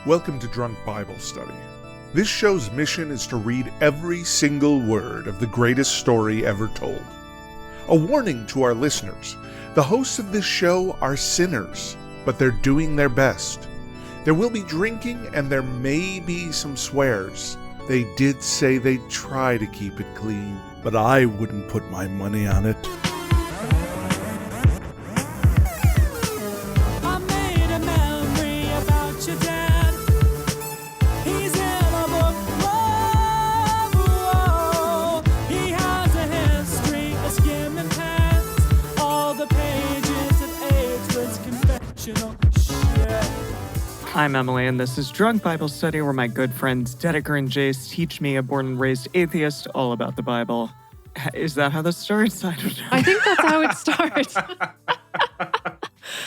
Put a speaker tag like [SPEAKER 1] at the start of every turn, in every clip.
[SPEAKER 1] Welcome to Drunk Bible Study. This show's mission is to read every single word of the greatest story ever told. A warning to our listeners, the hosts of this show are sinners, but they're doing their best. There will be drinking and there may be some swears. They did say they'd try to keep it clean, but I wouldn't put my money on it.
[SPEAKER 2] I'm Emily, and this is Drunk Bible Study, where my good friends Dedeker and Jace teach me, a born and raised atheist, all about the Bible. Is that how this starts? I don't know.
[SPEAKER 3] I think that's how it starts.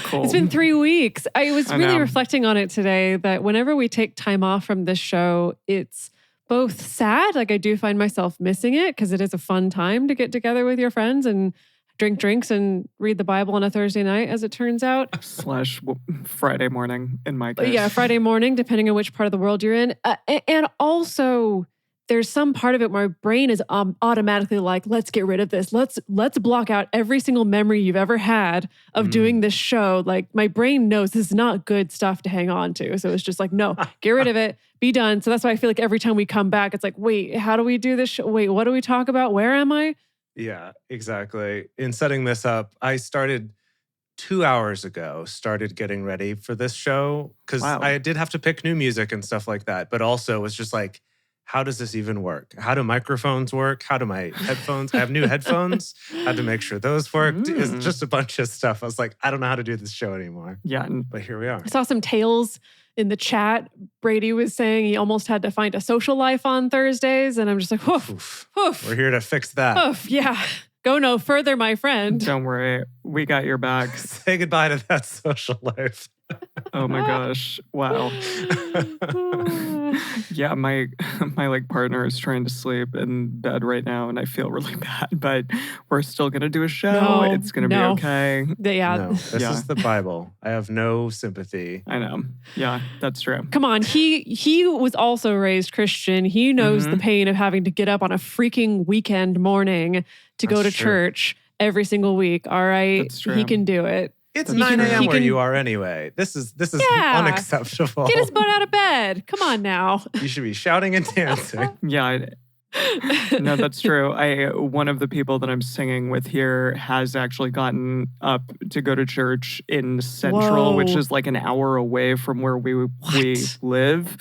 [SPEAKER 2] Cool.
[SPEAKER 3] It's been 3 weeks. I was really reflecting on it today that whenever we take time off from this show, it's both sad. Like I do find myself missing it because it is a fun time to get together with your friends and drink drinks and read the Bible on a Thursday night, as it turns out.
[SPEAKER 2] / Friday morning, in my case.
[SPEAKER 3] Yeah, Friday morning, depending on which part of the world you're in. And also, there's some part of it where my brain is automatically like, let's get rid of this. Let's block out every single memory you've ever had of doing this show. Like, my brain knows this is not good stuff to hang on to. So it's just like, no, get rid of it. Be done. So that's why I feel like every time we come back, it's like, wait, how do we do this show? Wait, what do we talk about? Where am I?
[SPEAKER 4] Yeah, exactly. In setting this up, I started 2 hours ago, getting ready for this show because I did have to pick new music and stuff like that. But also was just like, how does this even work? How do microphones work? How do my headphones? I have new headphones. Had to make sure those worked. It's just a bunch of stuff. I was like, I don't know how to do this show anymore.
[SPEAKER 2] Yeah.
[SPEAKER 4] But here we are.
[SPEAKER 3] I saw some tales in the chat. Brady was saying he almost had to find a social life on Thursdays. And I'm just like, oof.
[SPEAKER 4] We're here to fix that.
[SPEAKER 3] Oof, yeah. Go no further, my friend.
[SPEAKER 2] Don't worry. We got your back.
[SPEAKER 4] Say goodbye to that social life.
[SPEAKER 2] Oh my gosh. Wow. Yeah, my partner is trying to sleep in bed right now and I feel really bad, but we're still going to do a show.
[SPEAKER 3] No,
[SPEAKER 2] it's going to be okay.
[SPEAKER 3] Yeah.
[SPEAKER 4] No, this is the Bible. I have no sympathy.
[SPEAKER 2] I know. Yeah, that's true.
[SPEAKER 3] Come on. He was also raised Christian. He knows the pain of having to get up on a freaking weekend morning to go to church every single week. All right.
[SPEAKER 2] That's true.
[SPEAKER 3] He can do it.
[SPEAKER 4] It's 9 a.m. where you are anyway. This is unacceptable.
[SPEAKER 3] Get his butt out of bed. Come on now.
[SPEAKER 4] You should be shouting and dancing.
[SPEAKER 2] Yeah. No, that's true. One of the people that I'm singing with here has actually gotten up to go to church in Central, which is like an hour away from where we live.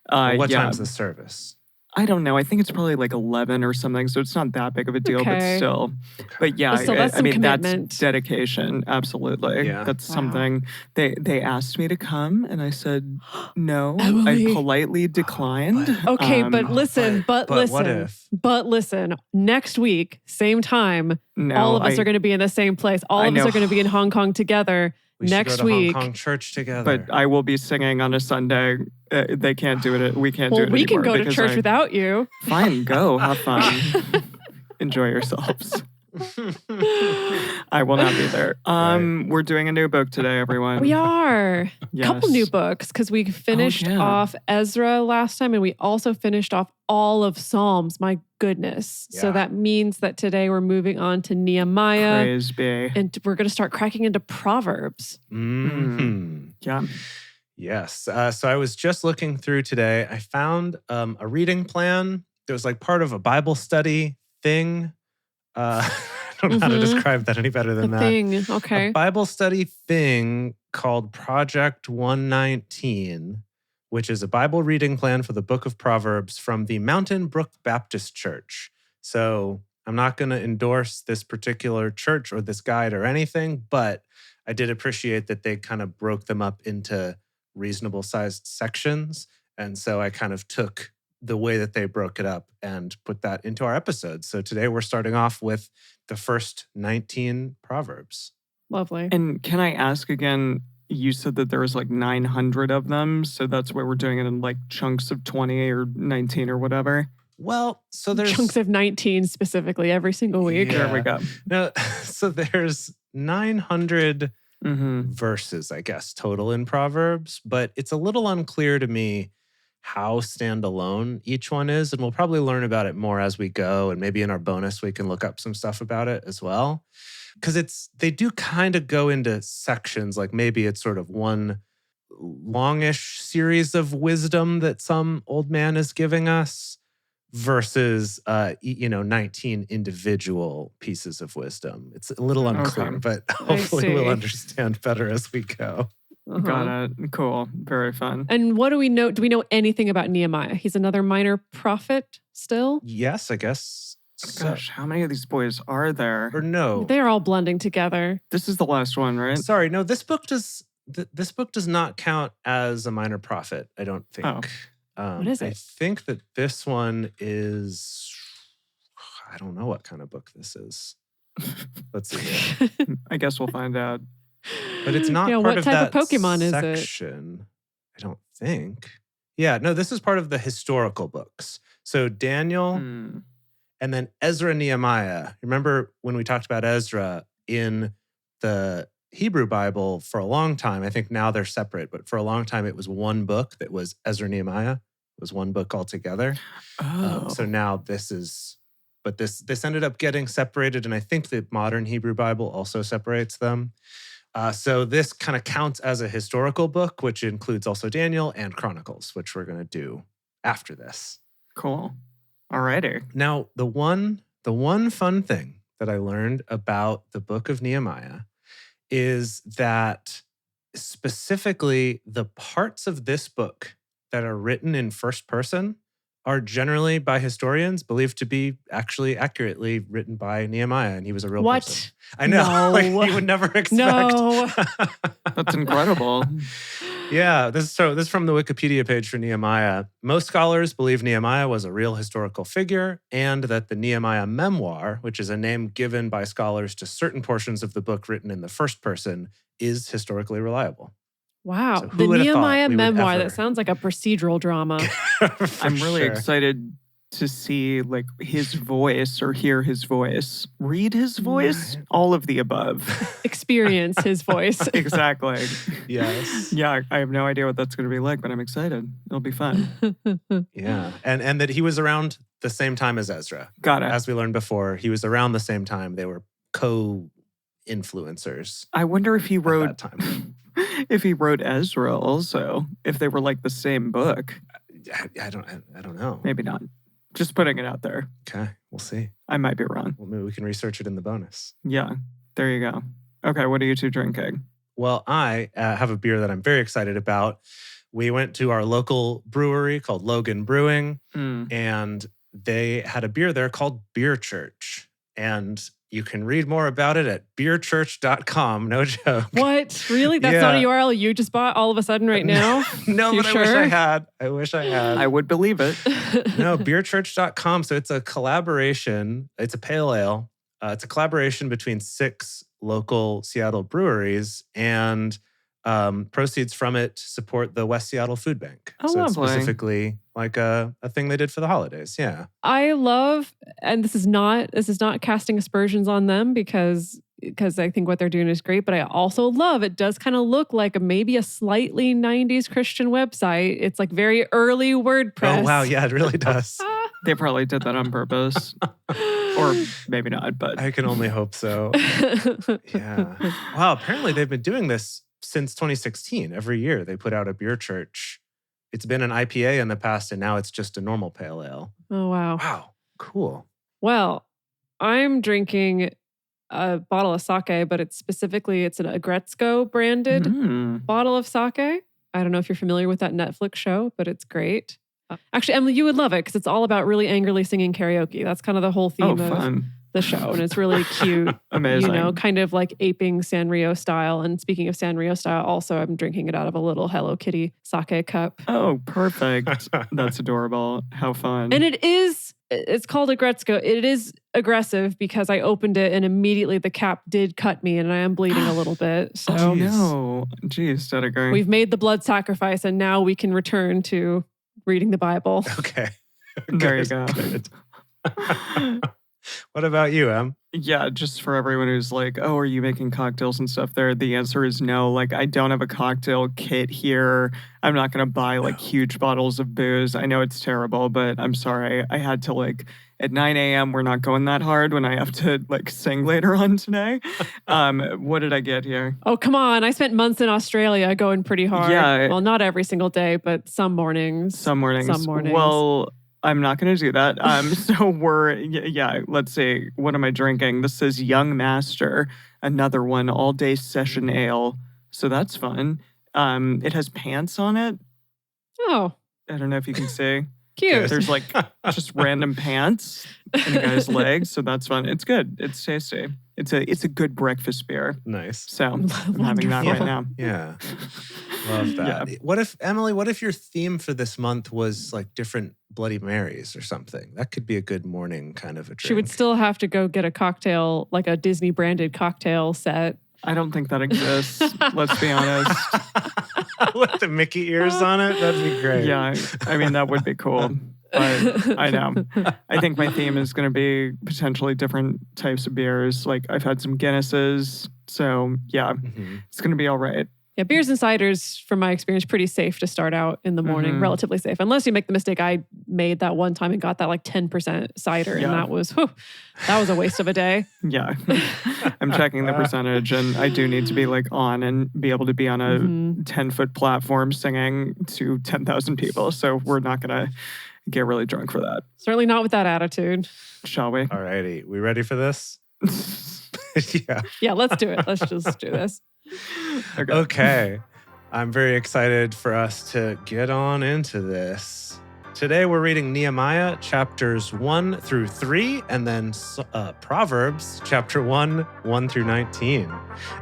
[SPEAKER 4] What time's the service?
[SPEAKER 2] I don't know. I think it's probably like 11 or something, so it's not that big of a deal, but still. But yeah,
[SPEAKER 3] that's some commitment.
[SPEAKER 2] That's dedication. Absolutely. Yeah. That's something. They asked me to come, and I said no.
[SPEAKER 3] Emily.
[SPEAKER 2] I politely declined.
[SPEAKER 3] Okay, but listen.
[SPEAKER 4] What if?
[SPEAKER 3] But listen. Next week, same time, all of us are going to be in the same place. All of us are going to be in Hong Kong together.
[SPEAKER 4] We
[SPEAKER 3] next
[SPEAKER 4] should go to
[SPEAKER 3] week,
[SPEAKER 4] Hong Kong church together.
[SPEAKER 2] But I will be singing on a Sunday. They can't do it. We can't do it anymore.
[SPEAKER 3] We can go to church without you.
[SPEAKER 2] Fine, go. Have fun. Enjoy yourselves. I will not be there. We're doing a new book today, everyone.
[SPEAKER 3] We are.
[SPEAKER 2] Yes.
[SPEAKER 3] Couple new books because we finished off Ezra last time and we also finished off all of Psalms. My goodness. Yeah. So that means that today we're moving on to Nehemiah.
[SPEAKER 2] Praise be.
[SPEAKER 3] And we're going to start cracking into Proverbs.
[SPEAKER 2] Yeah.
[SPEAKER 4] Yes. So I was just looking through today. I found a reading plan. There was like part of a Bible study thing. I don't know how to describe that any better than that.
[SPEAKER 3] Thing, okay.
[SPEAKER 4] A Bible study thing called Project 119, which is a Bible reading plan for the book of Proverbs from the Mountain Brook Baptist Church. So I'm not going to endorse this particular church or this guide or anything, but I did appreciate that they kind of broke them up into reasonable sized sections. And so I kind of took the way that they broke it up and put that into our episode. So today we're starting off with the first 19 Proverbs.
[SPEAKER 3] Lovely.
[SPEAKER 2] And can I ask again, you said that there was like 900 of them. So that's why we're doing it in like chunks of 20 or 19 or whatever.
[SPEAKER 4] Well, so there's
[SPEAKER 3] chunks of 19 specifically every single week.
[SPEAKER 2] Yeah. There we go.
[SPEAKER 4] No, so there's 900 verses, I guess, total in Proverbs. But it's a little unclear to me how standalone each one is. And we'll probably learn about it more as we go. And maybe in our bonus, we can look up some stuff about it as well. Because they do kind of go into sections, like maybe it's sort of one longish series of wisdom that some old man is giving us versus 19 individual pieces of wisdom. It's a little unclear, but hopefully we'll understand better as we go.
[SPEAKER 2] Got it. Cool. Very fun.
[SPEAKER 3] And what do we know? Do we know anything about Nehemiah? He's another minor prophet still?
[SPEAKER 4] Yes, I guess.
[SPEAKER 2] Gosh, how many of these boys are there?
[SPEAKER 4] Or no?
[SPEAKER 3] They're all blending together.
[SPEAKER 2] This is the last one, right?
[SPEAKER 4] Sorry, no. This book does not count as a minor prophet, I don't think.
[SPEAKER 2] Oh.
[SPEAKER 3] What is it?
[SPEAKER 4] I think that this one is, I don't know what kind of book this is. Let's see.
[SPEAKER 2] I guess we'll find out.
[SPEAKER 4] But it's not part
[SPEAKER 3] what
[SPEAKER 4] of
[SPEAKER 3] type
[SPEAKER 4] that
[SPEAKER 3] of Pokemon is it?
[SPEAKER 4] section, I don't think. Yeah, no, this is part of the historical books. So Daniel and then Ezra, Nehemiah. Remember when we talked about Ezra in the Hebrew Bible for a long time? I think now they're separate, but for a long time it was one book that was Ezra, Nehemiah. It was one book altogether. So now this is, but this ended up getting separated, and I think the modern Hebrew Bible also separates them. So this kind of counts as a historical book, which includes also Daniel and Chronicles, which we're going to do after this.
[SPEAKER 2] Cool. Alrighty.
[SPEAKER 4] Now, the one fun thing that I learned about the book of Nehemiah is that specifically the parts of this book that are written in first person are generally by historians believed to be actually accurately written by Nehemiah, and he was a real person. I know.
[SPEAKER 3] No.
[SPEAKER 4] You would never expect.
[SPEAKER 3] No.
[SPEAKER 2] That's incredible.
[SPEAKER 4] Yeah, this is from the Wikipedia page for Nehemiah. Most scholars believe Nehemiah was a real historical figure, and that the Nehemiah memoir, which is a name given by scholars to certain portions of the book written in the first person, is historically reliable.
[SPEAKER 3] Wow.
[SPEAKER 4] So
[SPEAKER 3] the
[SPEAKER 4] who would have thought
[SPEAKER 3] Nehemiah
[SPEAKER 4] we would
[SPEAKER 3] memoir,
[SPEAKER 4] ever-
[SPEAKER 3] that sounds like a procedural drama.
[SPEAKER 2] I'm really
[SPEAKER 4] sure.
[SPEAKER 2] excited to see like his voice or hear his voice, read his voice, all of the above.
[SPEAKER 3] Experience his voice.
[SPEAKER 2] Exactly.
[SPEAKER 4] Yes.
[SPEAKER 2] Yeah, I have no idea what that's going to be like, but I'm excited. It'll be fun.
[SPEAKER 4] Yeah. And that he was around the same time as Ezra.
[SPEAKER 2] Got it.
[SPEAKER 4] As we learned before, he was around the same time. They were co-influencers
[SPEAKER 2] I wonder if he
[SPEAKER 4] at
[SPEAKER 2] wrote
[SPEAKER 4] that time.
[SPEAKER 2] if he wrote Ezra also, if they were like the same book.
[SPEAKER 4] I don't know.
[SPEAKER 2] Maybe not. Just putting it out there.
[SPEAKER 4] Okay, we'll see.
[SPEAKER 2] I might be wrong.
[SPEAKER 4] Well, maybe we can research it in the bonus.
[SPEAKER 2] Yeah, there you go. Okay, what are you two drinking?
[SPEAKER 4] Well, I have a beer that I'm very excited about. We went to our local brewery called Logan Brewing, and they had a beer there called Beer Church. And you can read more about it at beerchurch.com. No joke.
[SPEAKER 3] What? Really? That's not a URL you just bought all of a sudden right now?
[SPEAKER 4] No,
[SPEAKER 3] You
[SPEAKER 4] but
[SPEAKER 3] sure?
[SPEAKER 4] I wish I had.
[SPEAKER 2] I would believe it.
[SPEAKER 4] No, beerchurch.com. So it's a collaboration. It's a pale ale. It's a collaboration between 6 local Seattle breweries, and proceeds from it support the West Seattle Food Bank.
[SPEAKER 2] Oh,
[SPEAKER 4] so it's
[SPEAKER 2] lovely.
[SPEAKER 4] specifically like a thing they did for the holidays. Yeah.
[SPEAKER 3] I love, and this is not casting aspersions on them because I think what they're doing is great, but I also love, it does kind of look like maybe a slightly 90s Christian website. It's like very early WordPress.
[SPEAKER 4] Oh, wow. Yeah, it really does.
[SPEAKER 2] They probably did that on purpose. Or maybe not, but
[SPEAKER 4] I can only hope so. Yeah. Wow. Apparently they've been doing this since 2016. Every year they put out a Beer Church. It's been an IPA in the past, and now it's just a normal pale ale.
[SPEAKER 3] Oh, wow.
[SPEAKER 4] Wow. Cool.
[SPEAKER 3] Well, I'm drinking a bottle of sake, but it's an Agretzko branded bottle of sake. I don't know if you're familiar with that Netflix show, but it's great. Actually, Emily, you would love it because it's all about really angrily singing karaoke. That's kind of the whole theme of
[SPEAKER 2] fun.
[SPEAKER 3] the show. And it's really cute.
[SPEAKER 2] Amazing.
[SPEAKER 3] You know, kind of like aping Sanrio style. And speaking of Sanrio style, also I'm drinking it out of a little Hello Kitty sake cup.
[SPEAKER 2] Oh, perfect. That's adorable. How fun.
[SPEAKER 3] And it's called Agretzko. It is aggressive because I opened it and immediately the cap did cut me and I am bleeding a little bit. So
[SPEAKER 2] oh, no. Jeez, did it go?
[SPEAKER 3] we've made the blood sacrifice and now we can return to reading the Bible.
[SPEAKER 4] Okay.
[SPEAKER 2] There you
[SPEAKER 4] Good,
[SPEAKER 2] go.
[SPEAKER 4] good. What about you, Em?
[SPEAKER 2] Yeah, just for everyone who's like, oh, are you making cocktails and stuff there? The answer is no. Like, I don't have a cocktail kit here. I'm not going to buy like huge bottles of booze. I know it's terrible, but I'm sorry. I had to like at 9 a.m. We're not going that hard when I have to like sing later on today. What did I get here?
[SPEAKER 3] Oh, come on. I spent months in Australia going pretty hard.
[SPEAKER 2] Yeah.
[SPEAKER 3] Well, not every single day, but some mornings.
[SPEAKER 2] Some mornings.
[SPEAKER 3] Some mornings.
[SPEAKER 2] Well, I'm not going to do that. So let's see. What am I drinking? This is Young Master, another one, all-day session ale. So that's fun. It has pants on it.
[SPEAKER 3] Oh,
[SPEAKER 2] I don't know if you can see.
[SPEAKER 3] cute.
[SPEAKER 2] There's like just random pants in a guy's legs. So that's fun. It's good. It's tasty. It's a good breakfast beer.
[SPEAKER 4] Nice.
[SPEAKER 2] So I'm having that right now.
[SPEAKER 4] Yeah. Love that.
[SPEAKER 2] Yeah.
[SPEAKER 4] What if your theme for this month was like different Bloody Marys or something? That could be a good morning kind of a drink.
[SPEAKER 3] She would still have to go get a cocktail, like a Disney branded cocktail set.
[SPEAKER 2] I don't think that exists. Let's be honest.
[SPEAKER 4] With the Mickey ears on it? That'd be great.
[SPEAKER 2] Yeah, I mean, that would be cool. But I know. I think my theme is going to be potentially different types of beers. Like I've had some Guinnesses. So yeah, it's going to be all right.
[SPEAKER 3] Yeah, beers and ciders, from my experience, pretty safe to start out in the morning, relatively safe. Unless you make the mistake I made that one time and got that like 10% cider. And that was a waste of a day.
[SPEAKER 2] Yeah. I'm checking the percentage and I do need to be like on and be able to be on a 10-foot platform singing to 10,000 people. So we're not going to get really drunk for that.
[SPEAKER 3] Certainly not with that attitude.
[SPEAKER 2] Shall we?
[SPEAKER 4] All righty. We ready for this? Yeah.
[SPEAKER 3] Yeah, let's do it. Let's just do this.
[SPEAKER 4] Okay. I'm very excited for us to get on into this. Today we're reading Nehemiah chapters 1 through 3 and then Proverbs chapter 1 through 19.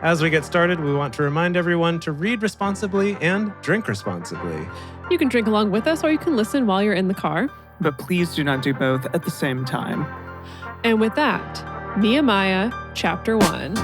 [SPEAKER 4] As we get started, we want to remind everyone to read responsibly and drink responsibly.
[SPEAKER 3] You can drink along with us or you can listen while you're in the car.
[SPEAKER 2] But please do not do both at the same time.
[SPEAKER 3] And with that, Nehemiah chapter 1.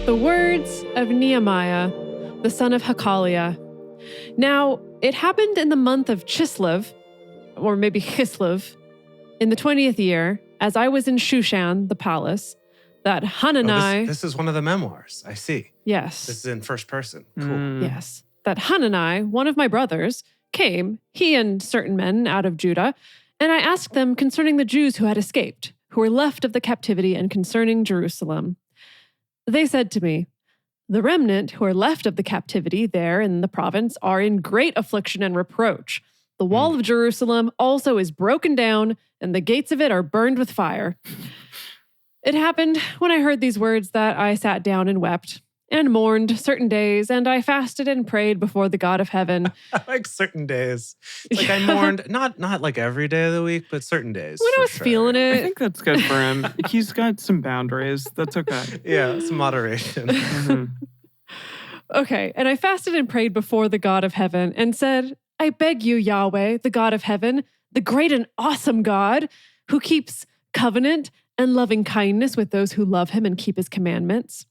[SPEAKER 3] The words of Nehemiah, the son of Hakaliah. Now, it happened in the month of Chislev, or maybe Chislev, in the 20th year, as I was in Shushan, the palace, that Hanani...
[SPEAKER 4] this is one of the memoirs. I see.
[SPEAKER 3] Yes.
[SPEAKER 4] This is in first person. Cool.
[SPEAKER 3] Yes. That Hanani, one of my brothers, came, he and certain men out of Judah, and I asked them concerning the Jews who had escaped, who were left of the captivity, and concerning Jerusalem. They said to me, the remnant who are left of the captivity there in the province are in great affliction and reproach. The wall of Jerusalem also is broken down, and the gates of it are burned with fire. It happened when I heard these words that I sat down and wept, and mourned certain days, and I fasted and prayed before the God of heaven.
[SPEAKER 4] Like certain days. It's like I mourned, not like every day of the week, but certain days.
[SPEAKER 3] When I was feeling it.
[SPEAKER 2] I think that's good for him. He's got some boundaries. That's okay.
[SPEAKER 4] Yeah, some moderation.
[SPEAKER 3] Okay, and I fasted and prayed before the God of heaven and said, I beg you, Yahweh, the God of heaven, the great and awesome God, who keeps covenant and loving kindness with those who love him and keep his commandments.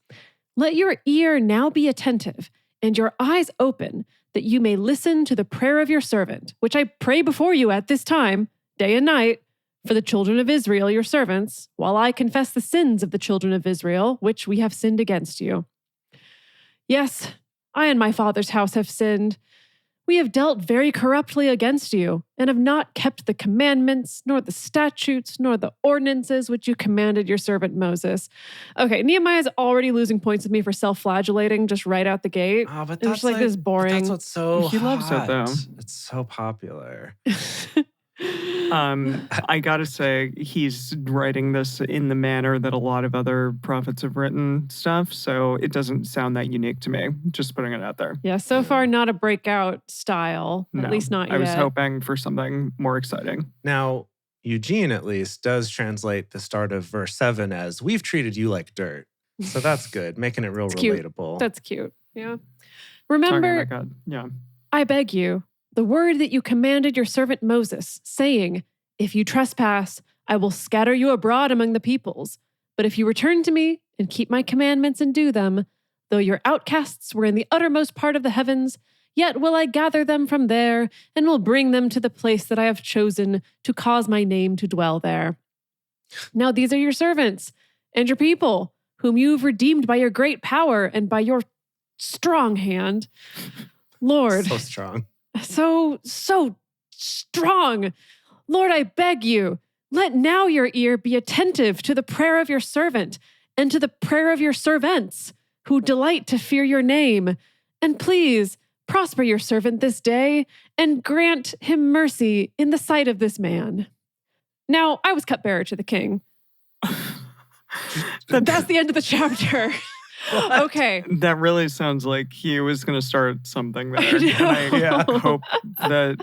[SPEAKER 3] Let your ear now be attentive and your eyes open, that you may listen to the prayer of your servant, which I pray before you at this time, day and night, for the children of Israel, your servants, while I confess the sins of the children of Israel, which we have sinned against you. Yes, I and my father's house have sinned. We have dealt very corruptly against you, and have not kept the commandments, nor the statutes, nor the ordinances which you commanded your servant Moses. Okay, Nehemiah's already losing points with me for self-flagellating just right out the gate.
[SPEAKER 4] Oh, but
[SPEAKER 3] It's
[SPEAKER 4] that's
[SPEAKER 3] like this boring.
[SPEAKER 4] That's what's so
[SPEAKER 2] He loves it, though.
[SPEAKER 4] It's so popular.
[SPEAKER 2] I gotta say, he's writing this in the manner that a lot of other prophets have written stuff, so it doesn't sound that unique to me. Just putting it out there.
[SPEAKER 3] Yeah, so far not a breakout style,
[SPEAKER 2] No,
[SPEAKER 3] at least not yet.
[SPEAKER 2] I was hoping for something more exciting.
[SPEAKER 4] Now, Eugene at least does translate the start of verse 7 as, we've treated you like dirt. So that's good, making it real
[SPEAKER 3] It's cute.
[SPEAKER 4] relatable.
[SPEAKER 3] That's cute, yeah. Remember,
[SPEAKER 2] God. Yeah.
[SPEAKER 3] I beg you, the word that you commanded your servant Moses, saying, if you trespass, I will scatter you abroad among the peoples. But if you return to me and keep my commandments and do them, though your outcasts were in the uttermost part of the heavens, yet will I gather them from there and will bring them to the place that I have chosen to cause my name to dwell there. Now these are your servants and your people, whom you have redeemed by your great power and by your strong hand. Lord.
[SPEAKER 4] So strong.
[SPEAKER 3] So strong. Lord, I beg you, let now your ear be attentive to the prayer of your servant and to the prayer of your servants who delight to fear your name. And please prosper your servant this day and grant him mercy in the sight of this man. Now, I was cupbearer to the king. That's the end of the chapter. Okay.
[SPEAKER 2] That really sounds like he was going to start something there.
[SPEAKER 3] I
[SPEAKER 2] I hope that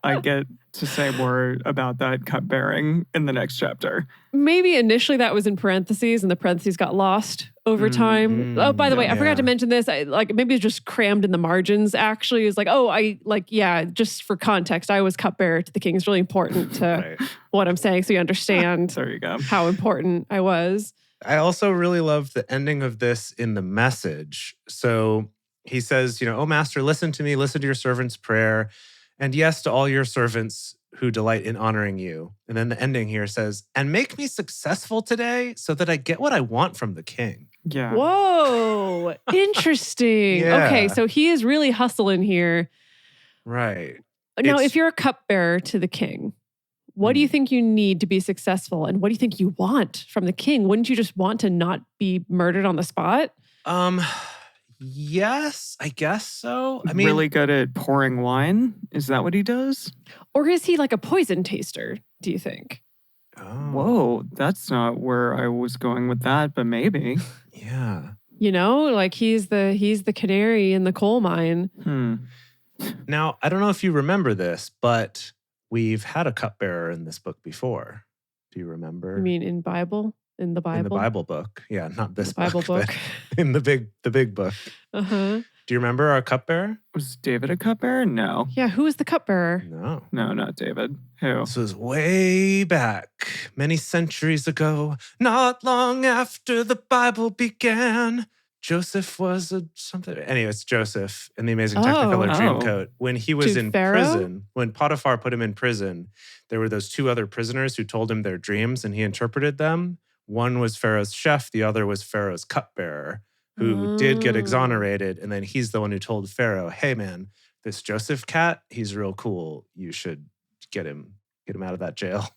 [SPEAKER 2] I get to say more about that cupbearing in the next chapter.
[SPEAKER 3] Maybe initially that was in parentheses and the parentheses got lost over time. Oh, by the way, I forgot to mention this. Maybe it's just crammed in the margins actually. It's just for context, I was cupbearer to the king. It's really important to what I'm saying so you understand
[SPEAKER 2] There you go.
[SPEAKER 3] how important I was.
[SPEAKER 4] I also really love the ending of this in the Message. So he says, oh, master, listen to me, listen to your servant's prayer, and yes to all your servants who delight in honoring you. And then the ending here says, and make me successful today so that I get what I want from the king.
[SPEAKER 2] Yeah.
[SPEAKER 3] Whoa, interesting.
[SPEAKER 4] Yeah.
[SPEAKER 3] Okay, so he is really hustling here.
[SPEAKER 4] Right.
[SPEAKER 3] Now, if you're a cupbearer to the king, what do you think you need to be successful? And what do you think you want from the king? Wouldn't you just want to not be murdered on the spot?
[SPEAKER 4] Yes, I guess so. I mean,
[SPEAKER 2] really good at pouring wine. Is that what he does?
[SPEAKER 3] Or is he like a poison taster, do you think?
[SPEAKER 4] oh,
[SPEAKER 2] Whoa, that's not where I was going with that, but maybe.
[SPEAKER 4] yeah.
[SPEAKER 3] Like he's the canary in the coal mine.
[SPEAKER 4] Now, I don't know if you remember this, but we've had a cupbearer in this book before. Do you remember?
[SPEAKER 3] You mean in Bible? In the Bible?
[SPEAKER 4] In the Bible book. Yeah, not this
[SPEAKER 3] Bible book.
[SPEAKER 4] but in the big book.
[SPEAKER 3] Uh-huh.
[SPEAKER 4] Do you remember our cupbearer?
[SPEAKER 2] Was David a cupbearer? No.
[SPEAKER 3] Yeah, who is the cupbearer?
[SPEAKER 4] No.
[SPEAKER 2] No, not David. Who?
[SPEAKER 4] This was way back, many centuries ago, not long after the Bible began. Joseph was it's Joseph in the Amazing Technicolor Dreamcoat. When he was in prison, when Potiphar put him in prison, there were those two other prisoners who told him their dreams and he interpreted them. One was Pharaoh's chef, the other was Pharaoh's cupbearer, who did get exonerated. And then he's the one who told Pharaoh, hey man, this Joseph cat, he's real cool. You should get him out of that jail.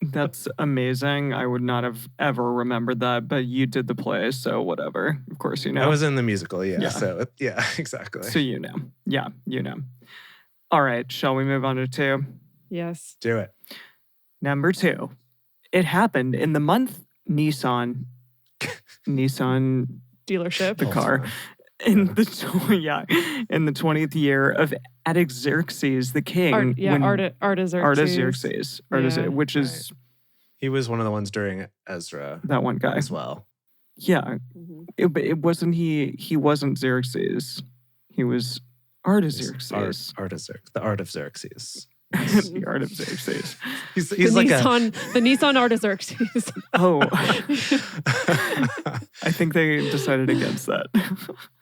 [SPEAKER 2] That's amazing. I would not have ever remembered that, but you did the play, so whatever. Of course, you know.
[SPEAKER 4] I was in the musical, yeah.
[SPEAKER 2] Yeah.
[SPEAKER 4] So, yeah, exactly.
[SPEAKER 2] So you know. Yeah, you know. All right, shall we move on to 2?
[SPEAKER 3] Yes.
[SPEAKER 4] Do it.
[SPEAKER 2] Number 2. It happened in the month Nissan
[SPEAKER 3] Dealership.
[SPEAKER 2] the car. In the 20th year of Artaxerxes the king.
[SPEAKER 3] Artaxerxes.
[SPEAKER 2] Which is
[SPEAKER 4] he was one of the ones during Ezra.
[SPEAKER 2] That one guy
[SPEAKER 4] as well.
[SPEAKER 2] Yeah, it wasn't he. He wasn't Xerxes. He was Artaxerxes.
[SPEAKER 4] The art of Xerxes.
[SPEAKER 2] The art of Xerxes.
[SPEAKER 4] He's
[SPEAKER 3] the
[SPEAKER 4] like
[SPEAKER 3] the Nissan Artaxerxes.
[SPEAKER 2] Oh, I think they decided against that.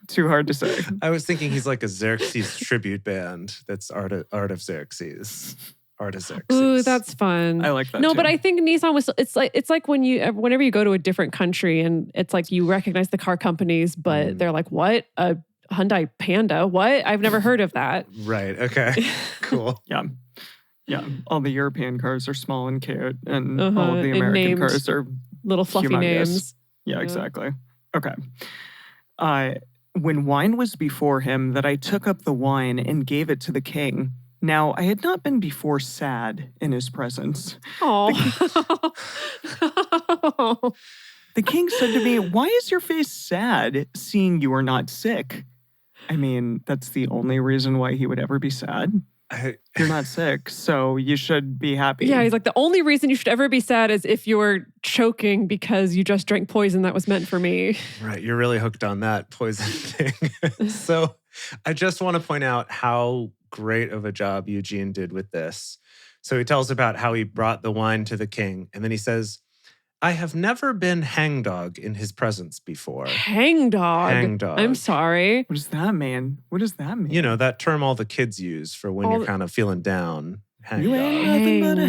[SPEAKER 2] Too hard to say.
[SPEAKER 4] I was thinking he's like a Xerxes tribute band. That's art of Xerxes. Artaxerxes.
[SPEAKER 3] Ooh, that's fun.
[SPEAKER 2] I like that.
[SPEAKER 3] No,
[SPEAKER 2] too.
[SPEAKER 3] but I think Nissan was. It's like whenever you go to a different country and it's like you recognize the car companies, but they're like, what? A Hyundai Panda? What? I've never heard of that.
[SPEAKER 4] Right. Okay. Cool.
[SPEAKER 2] Yeah. All the European cars are small and cute, and all of the American cars are
[SPEAKER 3] little fluffy
[SPEAKER 2] humongous.
[SPEAKER 3] names.
[SPEAKER 2] Yeah, exactly. Okay. When wine was before him, that I took up the wine and gave it to the king. Now, I had not been before sad in his presence.
[SPEAKER 3] Oh.
[SPEAKER 2] The king said to me, why is your face sad, seeing you are not sick? I mean, that's the only reason why he would ever be sad. You're not sick, so you should be happy.
[SPEAKER 3] Yeah, he's like, the only reason you should ever be sad is if you're choking because you just drank poison that was meant for me.
[SPEAKER 4] Right. You're really hooked on that poison thing. So I just want to point out how great of a job Eugene did with this. So he tells about how he brought the wine to the king, and then he says, I have never been hangdog in his presence before.
[SPEAKER 3] Hangdog.
[SPEAKER 4] Hangdog.
[SPEAKER 3] I'm sorry.
[SPEAKER 2] What does that mean? What does that mean?
[SPEAKER 4] You know, that term all the kids use for when you're kind of feeling down.
[SPEAKER 2] You ain't
[SPEAKER 4] Hangdog.
[SPEAKER 2] nothing but a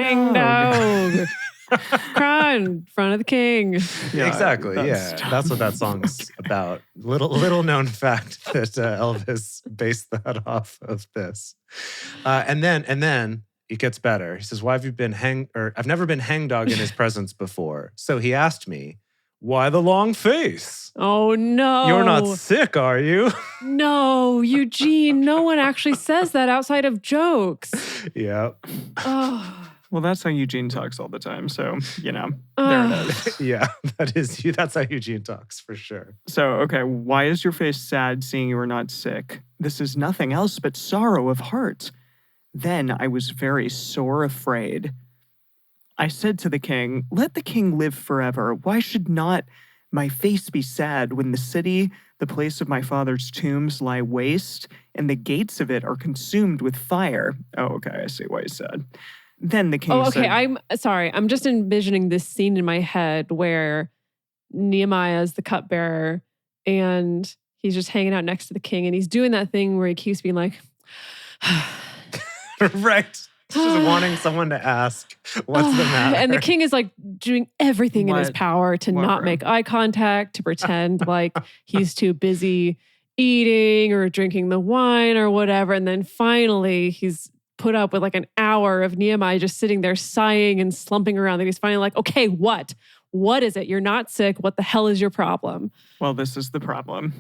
[SPEAKER 2] hangdog.
[SPEAKER 3] Cry in front of the king.
[SPEAKER 2] Yeah,
[SPEAKER 4] Exactly. That's what that song's about. Little known fact that Elvis based that off of this. And then it gets better. He says, "Why have you been I've never been hangdog in his presence before." So he asked me, "Why the long face?
[SPEAKER 3] Oh no.
[SPEAKER 4] You're not sick, are you?"
[SPEAKER 3] No, Eugene. No one actually says that outside of jokes.
[SPEAKER 4] Yeah.
[SPEAKER 3] Oh.
[SPEAKER 2] Well, that's how Eugene talks all the time. So, there it is.
[SPEAKER 4] Yeah, that's how Eugene talks for sure.
[SPEAKER 2] So, okay, why is your face sad seeing you are not sick? This is nothing else but sorrow of heart. Then I was very sore afraid. I said to the king, let the king live forever. Why should not my face be sad when the city, the place of my father's tombs, lie waste, and the gates of it are consumed with fire? Oh, okay, I see why he's sad. Then the king said...
[SPEAKER 3] I'm sorry. I'm just envisioning this scene in my head where Nehemiah is the cupbearer and he's just hanging out next to the king and he's doing that thing where he keeps being like...
[SPEAKER 4] Right. Just wanting someone to ask, what's the matter?
[SPEAKER 3] And the king is like doing everything in his power to not make eye contact, to pretend like he's too busy eating or drinking the wine or whatever. And then finally he's put up with like an hour of Nehemiah just sitting there sighing and slumping around. And he's finally like, okay, what? What is it? You're not sick. What the hell is your problem?
[SPEAKER 2] Well, this is the problem.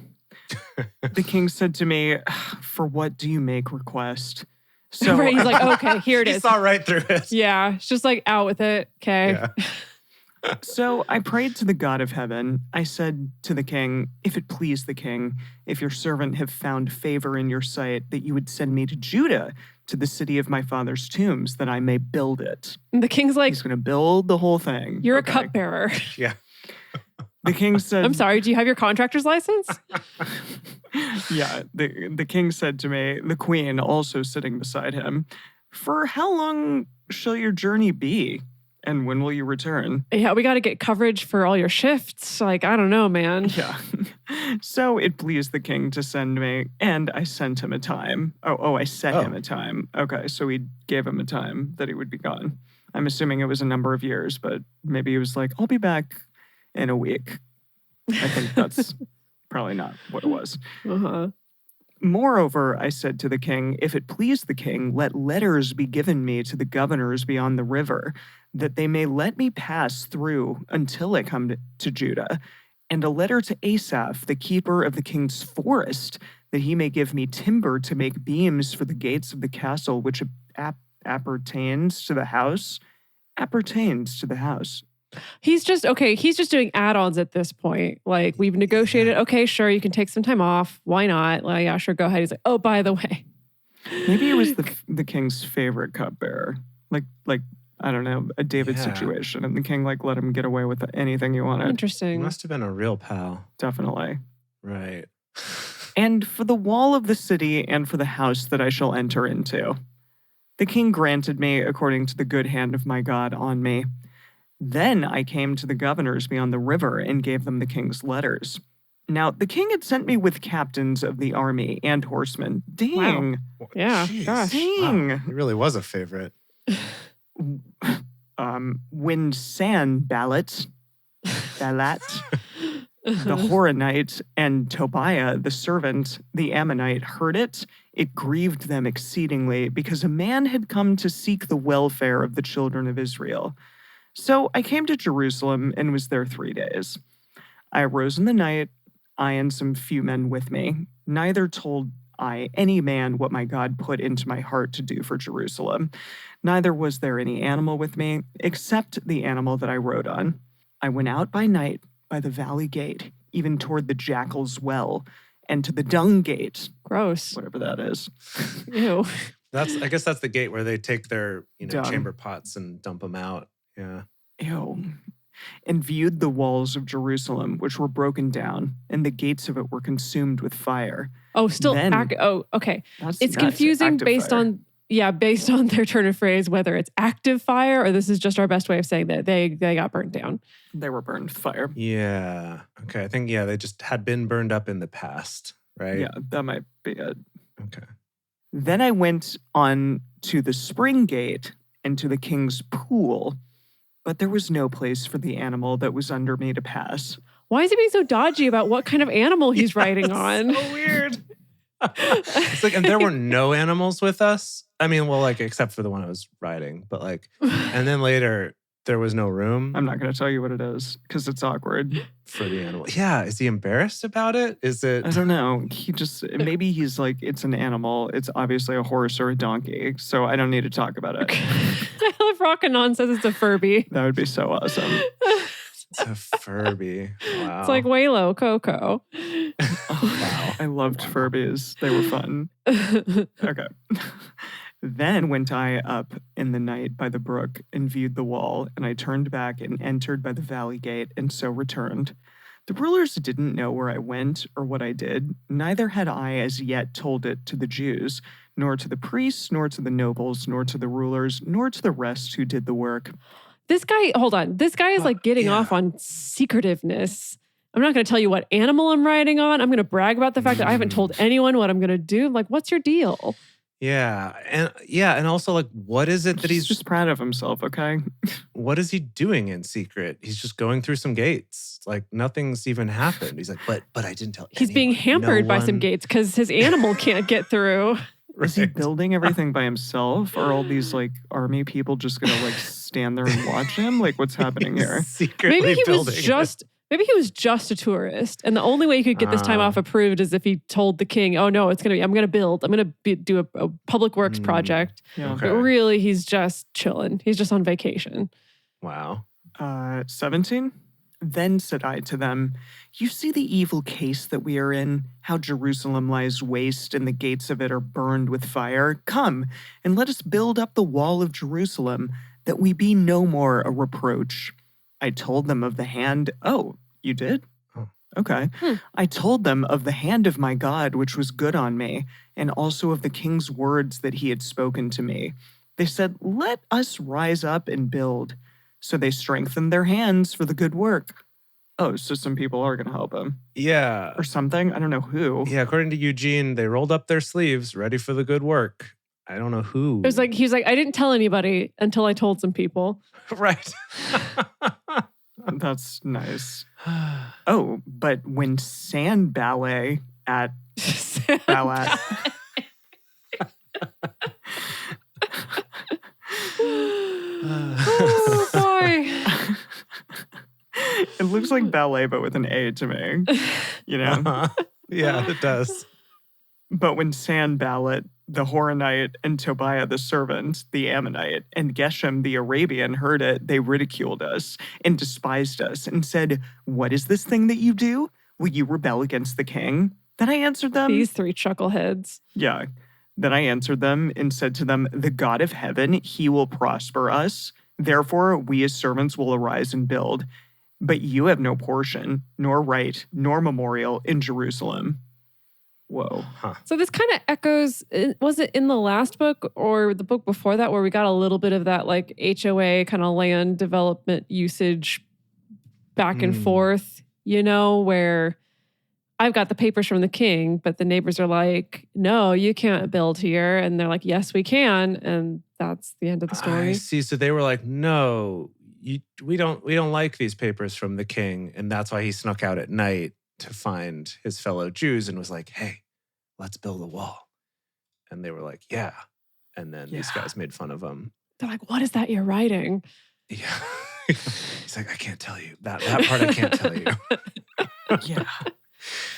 [SPEAKER 2] The king said to me, for what do you make request? So
[SPEAKER 3] right, he's like, okay, here it is.
[SPEAKER 4] He saw right through it.
[SPEAKER 3] Yeah, it's just like out with it. Okay.
[SPEAKER 4] Yeah.
[SPEAKER 2] So I prayed to the God of heaven. I said to the king, if it please the king, if your servant have found favor in your sight, that you would send me to Judah, to the city of my father's tombs, that I may build it.
[SPEAKER 3] And the king's like,
[SPEAKER 2] he's going to build the whole thing.
[SPEAKER 3] You're a cupbearer.
[SPEAKER 4] Yeah.
[SPEAKER 2] The king said,
[SPEAKER 3] I'm sorry, do you have your contractor's license?
[SPEAKER 2] Yeah, the king said to me, the queen also sitting beside him, for how long shall your journey be? And when will you return?
[SPEAKER 3] Yeah, we got to get coverage for all your shifts. Like, I don't know, man.
[SPEAKER 2] Yeah. So it pleased the king to send me, and I sent him a time. I set him a time. Okay, so we gave him a time that he would be gone. I'm assuming it was a number of years, but maybe he was like, I'll be back in a week. I think that's probably not what it was.
[SPEAKER 3] Uh-huh.
[SPEAKER 2] Moreover, I said to the king, if it please the king, let letters be given me to the governors beyond the river, that they may let me pass through until I come to Judah, and a letter to Asaph, the keeper of the king's forest, that he may give me timber to make beams for the gates of the castle, which appertains to the house. Appertains to the house.
[SPEAKER 3] He's just doing add-ons at this point. Like, we've negotiated, okay, sure, you can take some time off. Why not? Like, yeah, sure, go ahead. He's like, oh, by the way.
[SPEAKER 2] Maybe it was the king's favorite cupbearer. Like I don't know, a David situation. And the king let him get away with anything he wanted.
[SPEAKER 3] Interesting.
[SPEAKER 4] Must have been a real pal.
[SPEAKER 2] Definitely.
[SPEAKER 4] Right.
[SPEAKER 2] And for the wall of the city and for the house that I shall enter into. The king granted me according to the good hand of my God on me. Then I came to the governors beyond the river and gave them the king's letters. Now, the king had sent me with captains of the army and horsemen. Dang.
[SPEAKER 3] Wow. Yeah.
[SPEAKER 4] Jeez.
[SPEAKER 3] Gosh.
[SPEAKER 2] Dang.
[SPEAKER 4] Wow. He really was a favorite.
[SPEAKER 2] When Sanballat, the Horonite, and Tobiah, the servant, the Ammonite, heard it, it grieved them exceedingly, because a man had come to seek the welfare of the children of Israel. So I came to Jerusalem and was there 3 days. I arose in the night, I and some few men with me. Neither told I any man what my God put into my heart to do for Jerusalem. Neither was there any animal with me, except the animal that I rode on. I went out by night by the valley gate, even toward the jackal's well, and to the dung gate.
[SPEAKER 3] Gross.
[SPEAKER 2] Whatever that is.
[SPEAKER 3] Ew.
[SPEAKER 4] I guess that's the gate where they take their
[SPEAKER 2] Dung.
[SPEAKER 4] chamber pots and dump them out. Yeah.
[SPEAKER 2] Ew. And viewed the walls of Jerusalem, which were broken down, and the gates of it were consumed with fire.
[SPEAKER 3] Oh, still
[SPEAKER 2] Then-
[SPEAKER 3] okay.
[SPEAKER 2] That's
[SPEAKER 3] It's
[SPEAKER 2] nuts.
[SPEAKER 3] confusing
[SPEAKER 2] Active
[SPEAKER 3] based
[SPEAKER 2] fire.
[SPEAKER 3] on their turn of phrase, whether it's active fire or this is just our best way of saying that they got burnt down.
[SPEAKER 2] They were burned with fire.
[SPEAKER 4] Yeah. Okay. I think, they just had been burned up in the past, right?
[SPEAKER 2] Yeah, that might be it.
[SPEAKER 4] Okay.
[SPEAKER 2] Then I went on to the spring gate and to the king's pool, but there was no place for the animal that was under me to pass.
[SPEAKER 3] Why is he being so dodgy about what kind of animal he's riding on?
[SPEAKER 4] So weird. It's like, and there were no animals with us. I mean, well, like, except for the one I was riding, but like, and then later there was no room
[SPEAKER 2] I'm not going to tell you what it is because it's awkward.
[SPEAKER 4] for the animal. Yeah. Is he embarrassed about it? Is it?
[SPEAKER 2] I don't know. Maybe he's like, it's an animal. It's obviously a horse or a donkey. So I don't need to talk about it.
[SPEAKER 3] I love Rockanon says it's a Furby.
[SPEAKER 2] That would be so awesome.
[SPEAKER 4] It's a Furby. Wow.
[SPEAKER 3] It's like Waylo Coco.
[SPEAKER 2] Wow. I loved Furbies. They were fun. Okay. Then went I up in the night by the brook and viewed the wall, and I turned back and entered by the valley gate, and so returned. The rulers didn't know where I went or what I did, neither had I as yet told it to the Jews, nor to the priests, nor to the nobles, nor to the rulers, nor to the rest who did the work.
[SPEAKER 3] This guy, hold on. This guy is like getting off on secretiveness. I'm not going to tell you what animal I'm riding on. I'm going to brag about the fact that I haven't told anyone what I'm going to do. Like, what's your deal?
[SPEAKER 4] Yeah. And also, like, what is it that
[SPEAKER 2] He's just proud of himself, okay?
[SPEAKER 4] what is he doing in secret? He's just going through some gates. Like, nothing's even happened. He's like, but I didn't tell
[SPEAKER 3] He's being
[SPEAKER 4] anyone.
[SPEAKER 3] hampered
[SPEAKER 4] No
[SPEAKER 3] by some
[SPEAKER 4] one."
[SPEAKER 3] gates because his animal can't get through.
[SPEAKER 2] Is he
[SPEAKER 4] Right.
[SPEAKER 2] building everything by himself? Or are all these like army people just gonna like stand there and watch him? Like what's happening here?
[SPEAKER 4] Secretly
[SPEAKER 3] Maybe he was
[SPEAKER 4] building it.
[SPEAKER 3] just a tourist, and the only way he could get this time off approved is if he told the king, "Oh no, I'm gonna do a public works project."
[SPEAKER 2] Yeah.
[SPEAKER 4] Okay.
[SPEAKER 3] But really, he's just chilling. He's just on vacation.
[SPEAKER 4] Wow.
[SPEAKER 2] 17? Then said I to them, You see the evil case that we are in, how Jerusalem lies waste and the gates of it are burned with fire. Come, and let us build up the wall of Jerusalem, that we be no more a reproach. I told them of the hand. Oh, you did?
[SPEAKER 4] Oh.
[SPEAKER 2] Okay. I told them of the hand of my God, which was good on me, and also of the king's words that he had spoken to me. They said, Let us rise up and build. So they strengthened their hands for the good work. Oh, so some people are going to help him
[SPEAKER 4] Yeah.
[SPEAKER 2] or something. I don't know who.
[SPEAKER 4] Yeah. According to Eugene, they rolled up their sleeves, ready for the good work. I don't know who.
[SPEAKER 3] It was like he was like, I didn't tell anybody until I told some people.
[SPEAKER 4] right.
[SPEAKER 2] That's nice. Oh, but when sand ballet at ballet.
[SPEAKER 3] Oh boy.
[SPEAKER 2] It looks like ballet, but with an A to me. You know?
[SPEAKER 4] Uh-huh. Yeah, it does.
[SPEAKER 2] But when Sanballat, the Horonite, and Tobiah the servant, the Ammonite, and Geshem the Arabian heard it, they ridiculed us and despised us and said, What is this thing that you do? Will you rebel against the king? Then I answered them.
[SPEAKER 3] These three chuckleheads.
[SPEAKER 2] Yeah. Then I answered them and said to them, The God of heaven, he will prosper us. Therefore, we as servants will arise and build. But you have no portion, nor right, nor memorial in Jerusalem. Whoa.
[SPEAKER 4] Huh.
[SPEAKER 3] So this kind of echoes, was it in the last book or the book before that where we got a little bit of that like HOA kind of land development usage back and forth, you know, where I've got the papers from the king, but the neighbors are like, no, you can't build here. And they're like, yes, we can. And that's the end of the
[SPEAKER 4] I
[SPEAKER 3] story.
[SPEAKER 4] see. So they were like, no, we don't like these papers from the king. And that's why he snuck out at night to find his fellow Jews and was like, hey, let's build a wall. And they were like, yeah. And then these guys made fun of him.
[SPEAKER 3] They're like, what is that you're writing?
[SPEAKER 4] Yeah. He's like, I can't tell you. That part I can't tell you.
[SPEAKER 2] Yeah.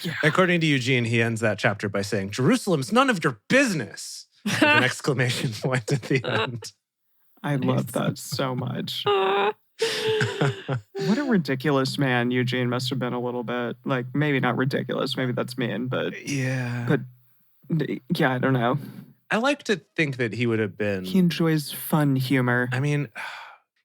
[SPEAKER 2] Yeah.
[SPEAKER 4] According to Eugene, he ends that chapter by saying, Jerusalem's none of your business. With an exclamation point at the end.
[SPEAKER 2] I love that so much. What a ridiculous man Eugene must have been a little bit. Like, maybe not ridiculous. Maybe that's mean, but
[SPEAKER 4] Yeah.
[SPEAKER 2] But yeah, I don't know.
[SPEAKER 4] I like to think that he would have been.
[SPEAKER 2] He enjoys fun humor.
[SPEAKER 4] I mean,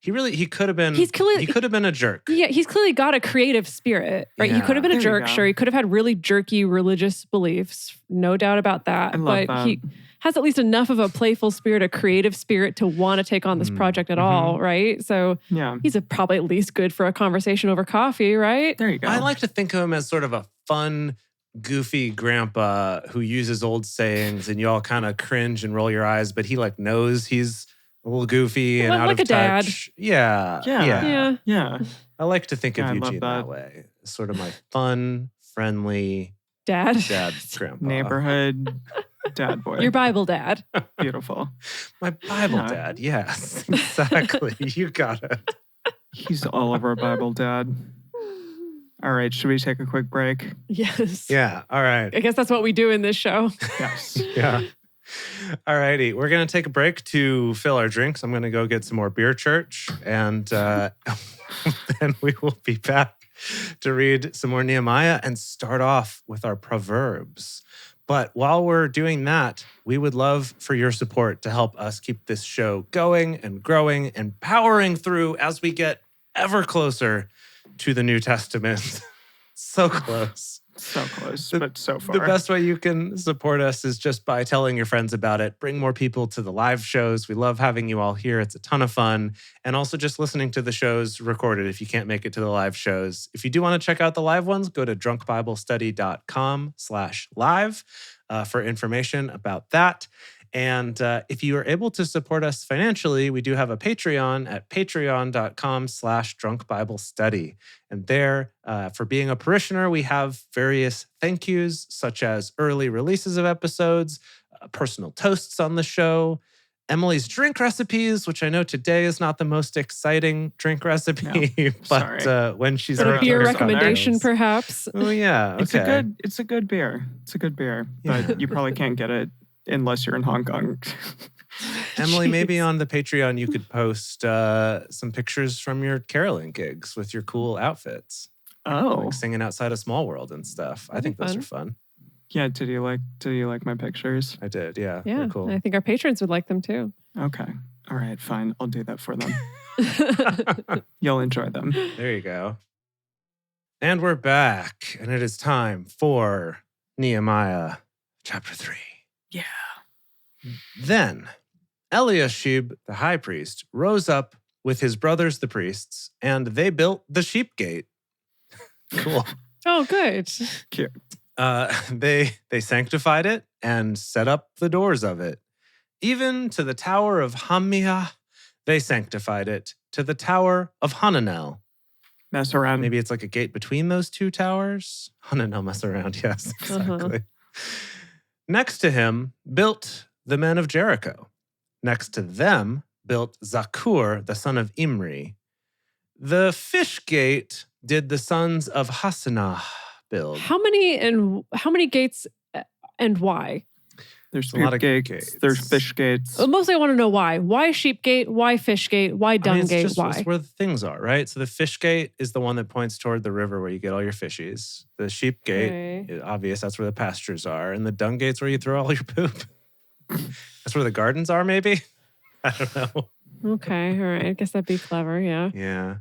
[SPEAKER 4] he could have been
[SPEAKER 3] He's clearly-
[SPEAKER 4] he could have been a jerk.
[SPEAKER 3] Yeah, he's clearly got a creative spirit, right? He could have been a
[SPEAKER 2] There you
[SPEAKER 3] jerk,
[SPEAKER 2] go.
[SPEAKER 3] sure. He could have had really jerky religious beliefs, no doubt about that.
[SPEAKER 2] I love
[SPEAKER 3] But
[SPEAKER 2] that.
[SPEAKER 3] he has at least enough of a playful spirit, a creative spirit to want to take on this project at all, right? So
[SPEAKER 2] Yeah.
[SPEAKER 3] he's probably at least good for a conversation over coffee, right?
[SPEAKER 2] There you go.
[SPEAKER 4] I like to think of him as sort of a fun, goofy grandpa who uses old sayings and you all kind of cringe and roll your eyes, but he like knows he's a little goofy and
[SPEAKER 3] Well,
[SPEAKER 4] out
[SPEAKER 3] like
[SPEAKER 4] of
[SPEAKER 3] a dad.
[SPEAKER 4] touch. Yeah.
[SPEAKER 3] Yeah.
[SPEAKER 2] Yeah.
[SPEAKER 4] I like to think of
[SPEAKER 2] Yeah, I love
[SPEAKER 4] Eugene that
[SPEAKER 2] that.
[SPEAKER 4] way. Sort of my fun, friendly
[SPEAKER 3] Dad.
[SPEAKER 4] dad grandpa.
[SPEAKER 2] Neighborhood dad boy.
[SPEAKER 3] Your Bible dad.
[SPEAKER 2] Beautiful.
[SPEAKER 4] My Bible
[SPEAKER 2] Yeah.
[SPEAKER 4] dad. Yes, exactly. You got it.
[SPEAKER 2] He's all over Bible dad. All right, should we take a quick break?
[SPEAKER 3] Yes.
[SPEAKER 4] Yeah. All right.
[SPEAKER 3] I guess that's what we do in this show.
[SPEAKER 2] Yes.
[SPEAKER 4] Yeah. All righty. We're going to take a break to fill our drinks. I'm going to go get some more beer church and then we will be back to read some more Nehemiah and start off with our Proverbs. But while we're doing that, we would love for your support to help us keep this show going and growing and powering through as we get ever closer to the New Testament. So close.
[SPEAKER 2] So close, but so far.
[SPEAKER 4] The best way you can support us is just by telling your friends about it. Bring more people to the live shows. We love having you all here. It's a ton of fun. And also just listening to the shows recorded if you can't make it to the live shows. If you do want to check out the live ones, go to drunkbiblestudy.com/live for information about that. And if you are able to support us financially, we do have a Patreon at patreon.com/drunkbiblestudy. And there, for being a parishioner, we have various thank yous, such as early releases of episodes, personal toasts on the show, Emily's drink recipes, which I know today is not the most exciting drink recipe, but when she's
[SPEAKER 3] But a
[SPEAKER 4] making
[SPEAKER 3] beer
[SPEAKER 4] her
[SPEAKER 3] recommendation,
[SPEAKER 4] cocktails-
[SPEAKER 3] perhaps.
[SPEAKER 4] Oh yeah, okay.
[SPEAKER 2] It's a good beer. It's a good beer,
[SPEAKER 4] Yeah.
[SPEAKER 2] but you probably can't get it unless you're in Hong Kong.
[SPEAKER 4] Emily, maybe
[SPEAKER 3] Jeez.
[SPEAKER 4] on the Patreon you could post some pictures from your caroling gigs with your cool outfits,
[SPEAKER 2] Oh,
[SPEAKER 4] like singing outside of Small World and stuff. I
[SPEAKER 3] That'd
[SPEAKER 4] think
[SPEAKER 3] be
[SPEAKER 4] those
[SPEAKER 3] fun.
[SPEAKER 4] are fun.
[SPEAKER 2] yeah. Did you like my pictures?
[SPEAKER 4] I did, yeah.
[SPEAKER 3] Yeah.
[SPEAKER 4] They're cool.
[SPEAKER 3] I think our patrons would like them too.
[SPEAKER 2] Okay. All right. Fine. I'll do that for them. You'll enjoy them.
[SPEAKER 4] There you go. And we're back, and it is time for Nehemiah chapter 3.
[SPEAKER 2] Yeah.
[SPEAKER 4] Then Eliashib, the high priest, rose up with his brothers, the priests, and they built the sheep gate. Cool.
[SPEAKER 3] Oh, good.
[SPEAKER 2] Cute.
[SPEAKER 4] They sanctified it and set up the doors of it. Even to the tower of Hamiah, they sanctified it. To the tower of Hananel.
[SPEAKER 2] Mess around.
[SPEAKER 4] Maybe it's like a gate between those two towers. Hananel mess around, yes, exactly. Next to him built the men of Jericho. Next to them built Zakur, the son of Imri. The fish gate did the sons of Hassanah build.
[SPEAKER 3] How many gates and why?
[SPEAKER 2] There's
[SPEAKER 4] a lot
[SPEAKER 2] sheep
[SPEAKER 4] of
[SPEAKER 2] gates. There's
[SPEAKER 4] gates.
[SPEAKER 2] fish gates.
[SPEAKER 3] Mostly I want to know why. Why sheep gate? Why fish gate? Why dung
[SPEAKER 4] it's
[SPEAKER 3] gate?
[SPEAKER 4] just
[SPEAKER 3] Why?
[SPEAKER 4] it's where the things are, right? So the fish gate is the one that points toward the river where you get all your fishies. The sheep gate,
[SPEAKER 3] Okay.
[SPEAKER 4] is obvious, that's where the pastures are. And the dung gate's where you throw all your poop. That's where the gardens are, maybe? I don't know.
[SPEAKER 3] Okay, all right. I guess that'd be clever, yeah.
[SPEAKER 4] Yeah.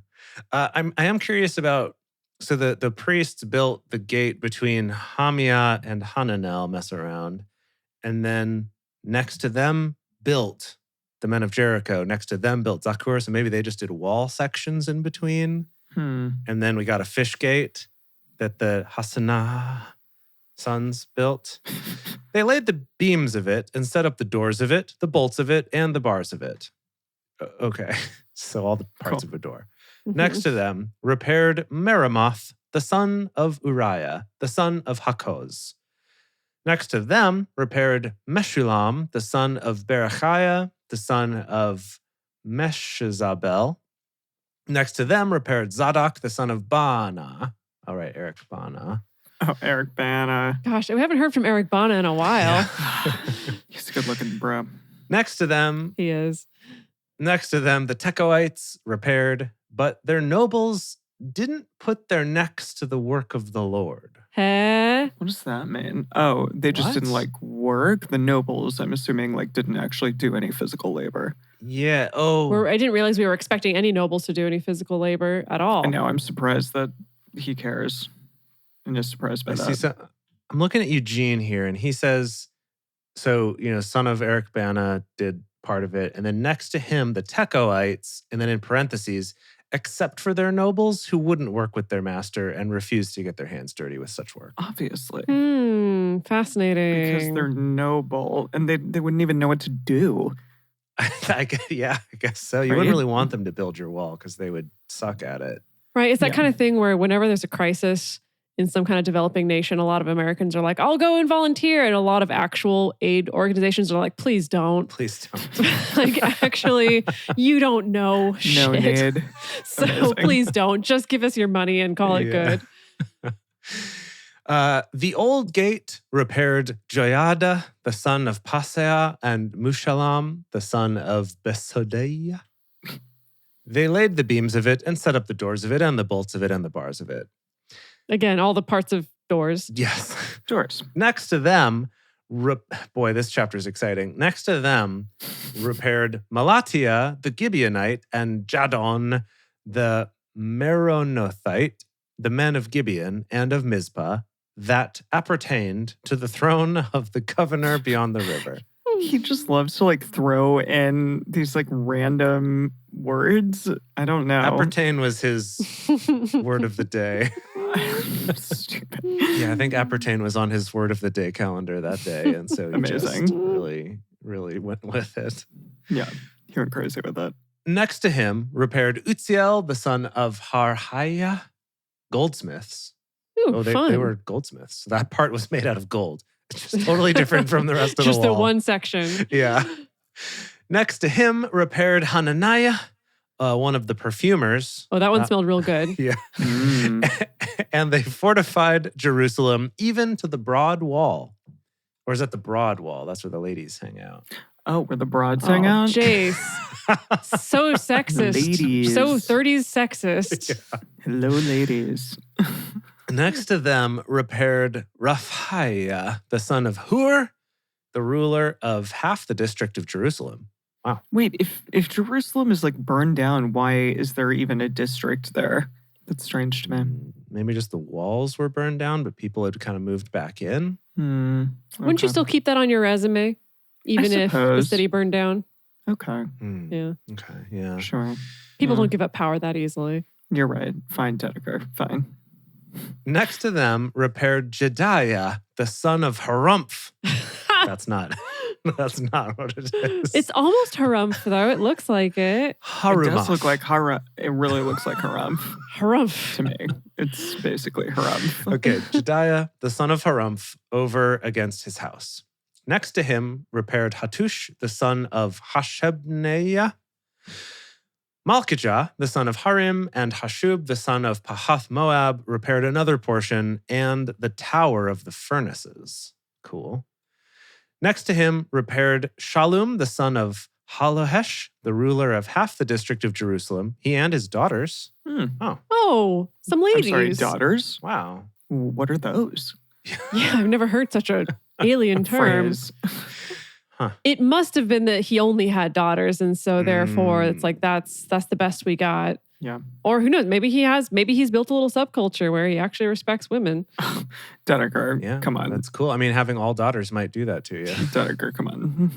[SPEAKER 4] I am curious about, so the priests built the gate between Hamiah and Hananel, mess around. And then next to them built the men of Jericho. Next to them built Zakur. So maybe they just did wall sections in between. And then we got a fish gate that the Hassanah sons built. They laid the beams of it and set up the doors of it, the bolts of it, and the bars of it. Okay. So all the parts
[SPEAKER 2] Cool.
[SPEAKER 4] of a door.
[SPEAKER 3] Mhm.
[SPEAKER 4] Next to them repaired Meremoth, the son of Uriah, the son of Hakoz. Next to them repaired Meshulam, the son of Berechiah, the son of Meshezabel. Next to them repaired Zadok, the son of Baana. All right, Eric Baana.
[SPEAKER 2] Oh, Eric Bana.
[SPEAKER 3] Gosh, we haven't heard from Eric Bana in a while.
[SPEAKER 2] He's a good looking bro.
[SPEAKER 4] Next to them,
[SPEAKER 3] He is.
[SPEAKER 4] the Tekoites repaired, but their nobles didn't put their necks to the work of the Lord.
[SPEAKER 3] Huh?
[SPEAKER 2] What does that mean? Oh, they just didn't
[SPEAKER 4] What?
[SPEAKER 2] work. The nobles, I'm assuming, didn't actually do any physical labor.
[SPEAKER 4] Yeah. Oh,
[SPEAKER 3] I didn't realize we were expecting any nobles to do any physical labor at all.
[SPEAKER 2] And now I'm surprised that he cares and is surprised by
[SPEAKER 4] I
[SPEAKER 2] that.
[SPEAKER 4] see. So I'm looking at Eugene here, and he says, so, son of Eric Bana did part of it. And then next to him, the Tekoites, and then in parentheses, except for their nobles who wouldn't work with their master and refused to get their hands dirty with such work.
[SPEAKER 2] Obviously.
[SPEAKER 3] Fascinating.
[SPEAKER 2] Because they're noble and they wouldn't even know what to do.
[SPEAKER 4] I guess so. You
[SPEAKER 2] Right?
[SPEAKER 4] wouldn't really want them to build your wall because they would suck at it.
[SPEAKER 3] Right. It's that
[SPEAKER 2] Yeah.
[SPEAKER 3] kind of thing where whenever there's a crisis in some kind of developing nation, a lot of Americans are like, I'll go and volunteer. And a lot of actual aid organizations are like, please don't.
[SPEAKER 4] Please don't.
[SPEAKER 3] Actually, you don't know
[SPEAKER 2] No
[SPEAKER 3] shit.
[SPEAKER 2] need.
[SPEAKER 3] So
[SPEAKER 2] Amazing.
[SPEAKER 3] please don't. Just give us your money and call it
[SPEAKER 4] Yeah.
[SPEAKER 3] good.
[SPEAKER 4] The old gate repaired Joiada, the son of Pasea, and Mushalam, the son of Besodeiah. They laid the beams of it and set up the doors of it and the bolts of it and the bars of it.
[SPEAKER 3] Again, all the parts of doors.
[SPEAKER 4] Yes.
[SPEAKER 2] Doors.
[SPEAKER 4] Next to them, boy, this chapter is exciting. Next to them, repaired Malatia, the Gibeonite, and Jadon, the Meronothite, the men of Gibeon and of Mizpah, that appertained to the throne of the governor beyond the river.
[SPEAKER 2] He just loves to throw in these random words. I don't know.
[SPEAKER 4] Appertain was his word of the day.
[SPEAKER 2] Stupid.
[SPEAKER 4] Yeah, I think appertain was on his word of the day calendar that day. And so he just
[SPEAKER 2] Amazing.
[SPEAKER 4] really went with it.
[SPEAKER 2] Yeah, he went crazy with that.
[SPEAKER 4] Next to him, repaired Utziel, the son of Harhaiah, goldsmiths.
[SPEAKER 3] Ooh,
[SPEAKER 4] They
[SPEAKER 3] fun.
[SPEAKER 4] were goldsmiths. That part was made out of gold. It's just totally different from the rest of
[SPEAKER 3] Just
[SPEAKER 4] the
[SPEAKER 3] the
[SPEAKER 4] wall.
[SPEAKER 3] one section.
[SPEAKER 4] Yeah. Next to him, repaired Hananiah, one of the perfumers.
[SPEAKER 3] Oh, that one smelled real good.
[SPEAKER 4] Yeah.
[SPEAKER 2] Mm.
[SPEAKER 4] And they fortified Jerusalem even to the broad wall. Or is that the broad wall? That's where the ladies hang out.
[SPEAKER 2] Oh, where the broads hang out?
[SPEAKER 3] Jace. So sexist.
[SPEAKER 2] Ladies.
[SPEAKER 3] So 30s sexist.
[SPEAKER 2] Hello, ladies.
[SPEAKER 4] Next to them, repaired Raphaiah, the son of Hur, the ruler of half the district of Jerusalem. Wow.
[SPEAKER 2] Wait, if Jerusalem is burned down, why is there even a district there? That's strange to me.
[SPEAKER 4] Maybe just the walls were burned down, but people had kind of moved back in.
[SPEAKER 3] Wouldn't you
[SPEAKER 2] Okay.
[SPEAKER 3] still keep that on your resume? Even if the
[SPEAKER 2] suppose.
[SPEAKER 3] city burned down?
[SPEAKER 2] Okay,
[SPEAKER 3] Yeah.
[SPEAKER 4] Okay, yeah.
[SPEAKER 2] sure.
[SPEAKER 3] People
[SPEAKER 2] Yeah.
[SPEAKER 3] don't give up power that easily.
[SPEAKER 2] You're right. Fine, Dedeker. Fine.
[SPEAKER 4] Next to them, repaired Jedaiah, the son of Harumph. That's not what it is.
[SPEAKER 3] It's almost harumph, though. It looks like it.
[SPEAKER 2] It
[SPEAKER 4] Harumaph.
[SPEAKER 2] does look like Harumph. It really looks like Harumph
[SPEAKER 3] Harumph.
[SPEAKER 2] to me. It's basically Harumph.
[SPEAKER 4] Okay, Jedaiah, the son of Harumph, over against his house. Next to him, repaired Hattush, the son of Hashabneiah. Malkijah, the son of Harim, and Hashub, the son of Pahath Moab, repaired another portion and the tower of the furnaces. Cool. Next to him, repaired Shallum, the son of Halohesh, the ruler of half the district of Jerusalem, he and his daughters.
[SPEAKER 2] Hmm.
[SPEAKER 3] Oh, some
[SPEAKER 2] I'm
[SPEAKER 3] ladies.
[SPEAKER 2] sorry, daughters?
[SPEAKER 4] Wow.
[SPEAKER 2] What are those?
[SPEAKER 3] Yeah, I've never heard such an alien term.
[SPEAKER 2] Phrase.
[SPEAKER 3] It must have been that he only had daughters, and so therefore it's like that's the best we got.
[SPEAKER 2] Yeah.
[SPEAKER 3] Or who knows? Maybe he's built a little subculture where he actually respects women.
[SPEAKER 2] Dedeker,
[SPEAKER 4] Yeah.
[SPEAKER 2] come on.
[SPEAKER 4] That's cool. I mean, having all daughters might do that to you.
[SPEAKER 2] Dedeker, come on.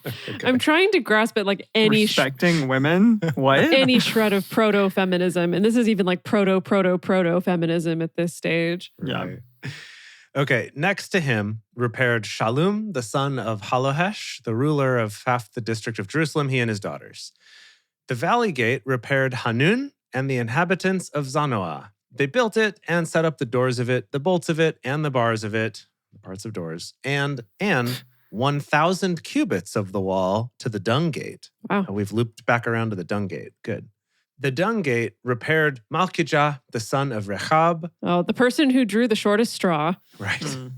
[SPEAKER 4] Okay.
[SPEAKER 3] I'm trying to grasp at any
[SPEAKER 2] Respecting women? What?
[SPEAKER 3] any shred of proto-feminism, and this is even proto-feminism at this stage.
[SPEAKER 2] Yeah.
[SPEAKER 4] Right. Okay, next to him, repaired Shallum, the son of Halohesh, the ruler of half the district of Jerusalem, he and his daughters. The valley gate repaired Hanun and the inhabitants of Zanoah. They built it and set up the doors of it, the bolts of it, and the bars of it, the parts of doors, and 1,000 cubits of the wall to the dung gate.
[SPEAKER 3] Wow.
[SPEAKER 4] We've looped back around to the dung gate. Good. The dung gate repaired Malkijah, the son of Rechab.
[SPEAKER 3] Oh, the person who drew the shortest straw.
[SPEAKER 4] Right.
[SPEAKER 2] Mm.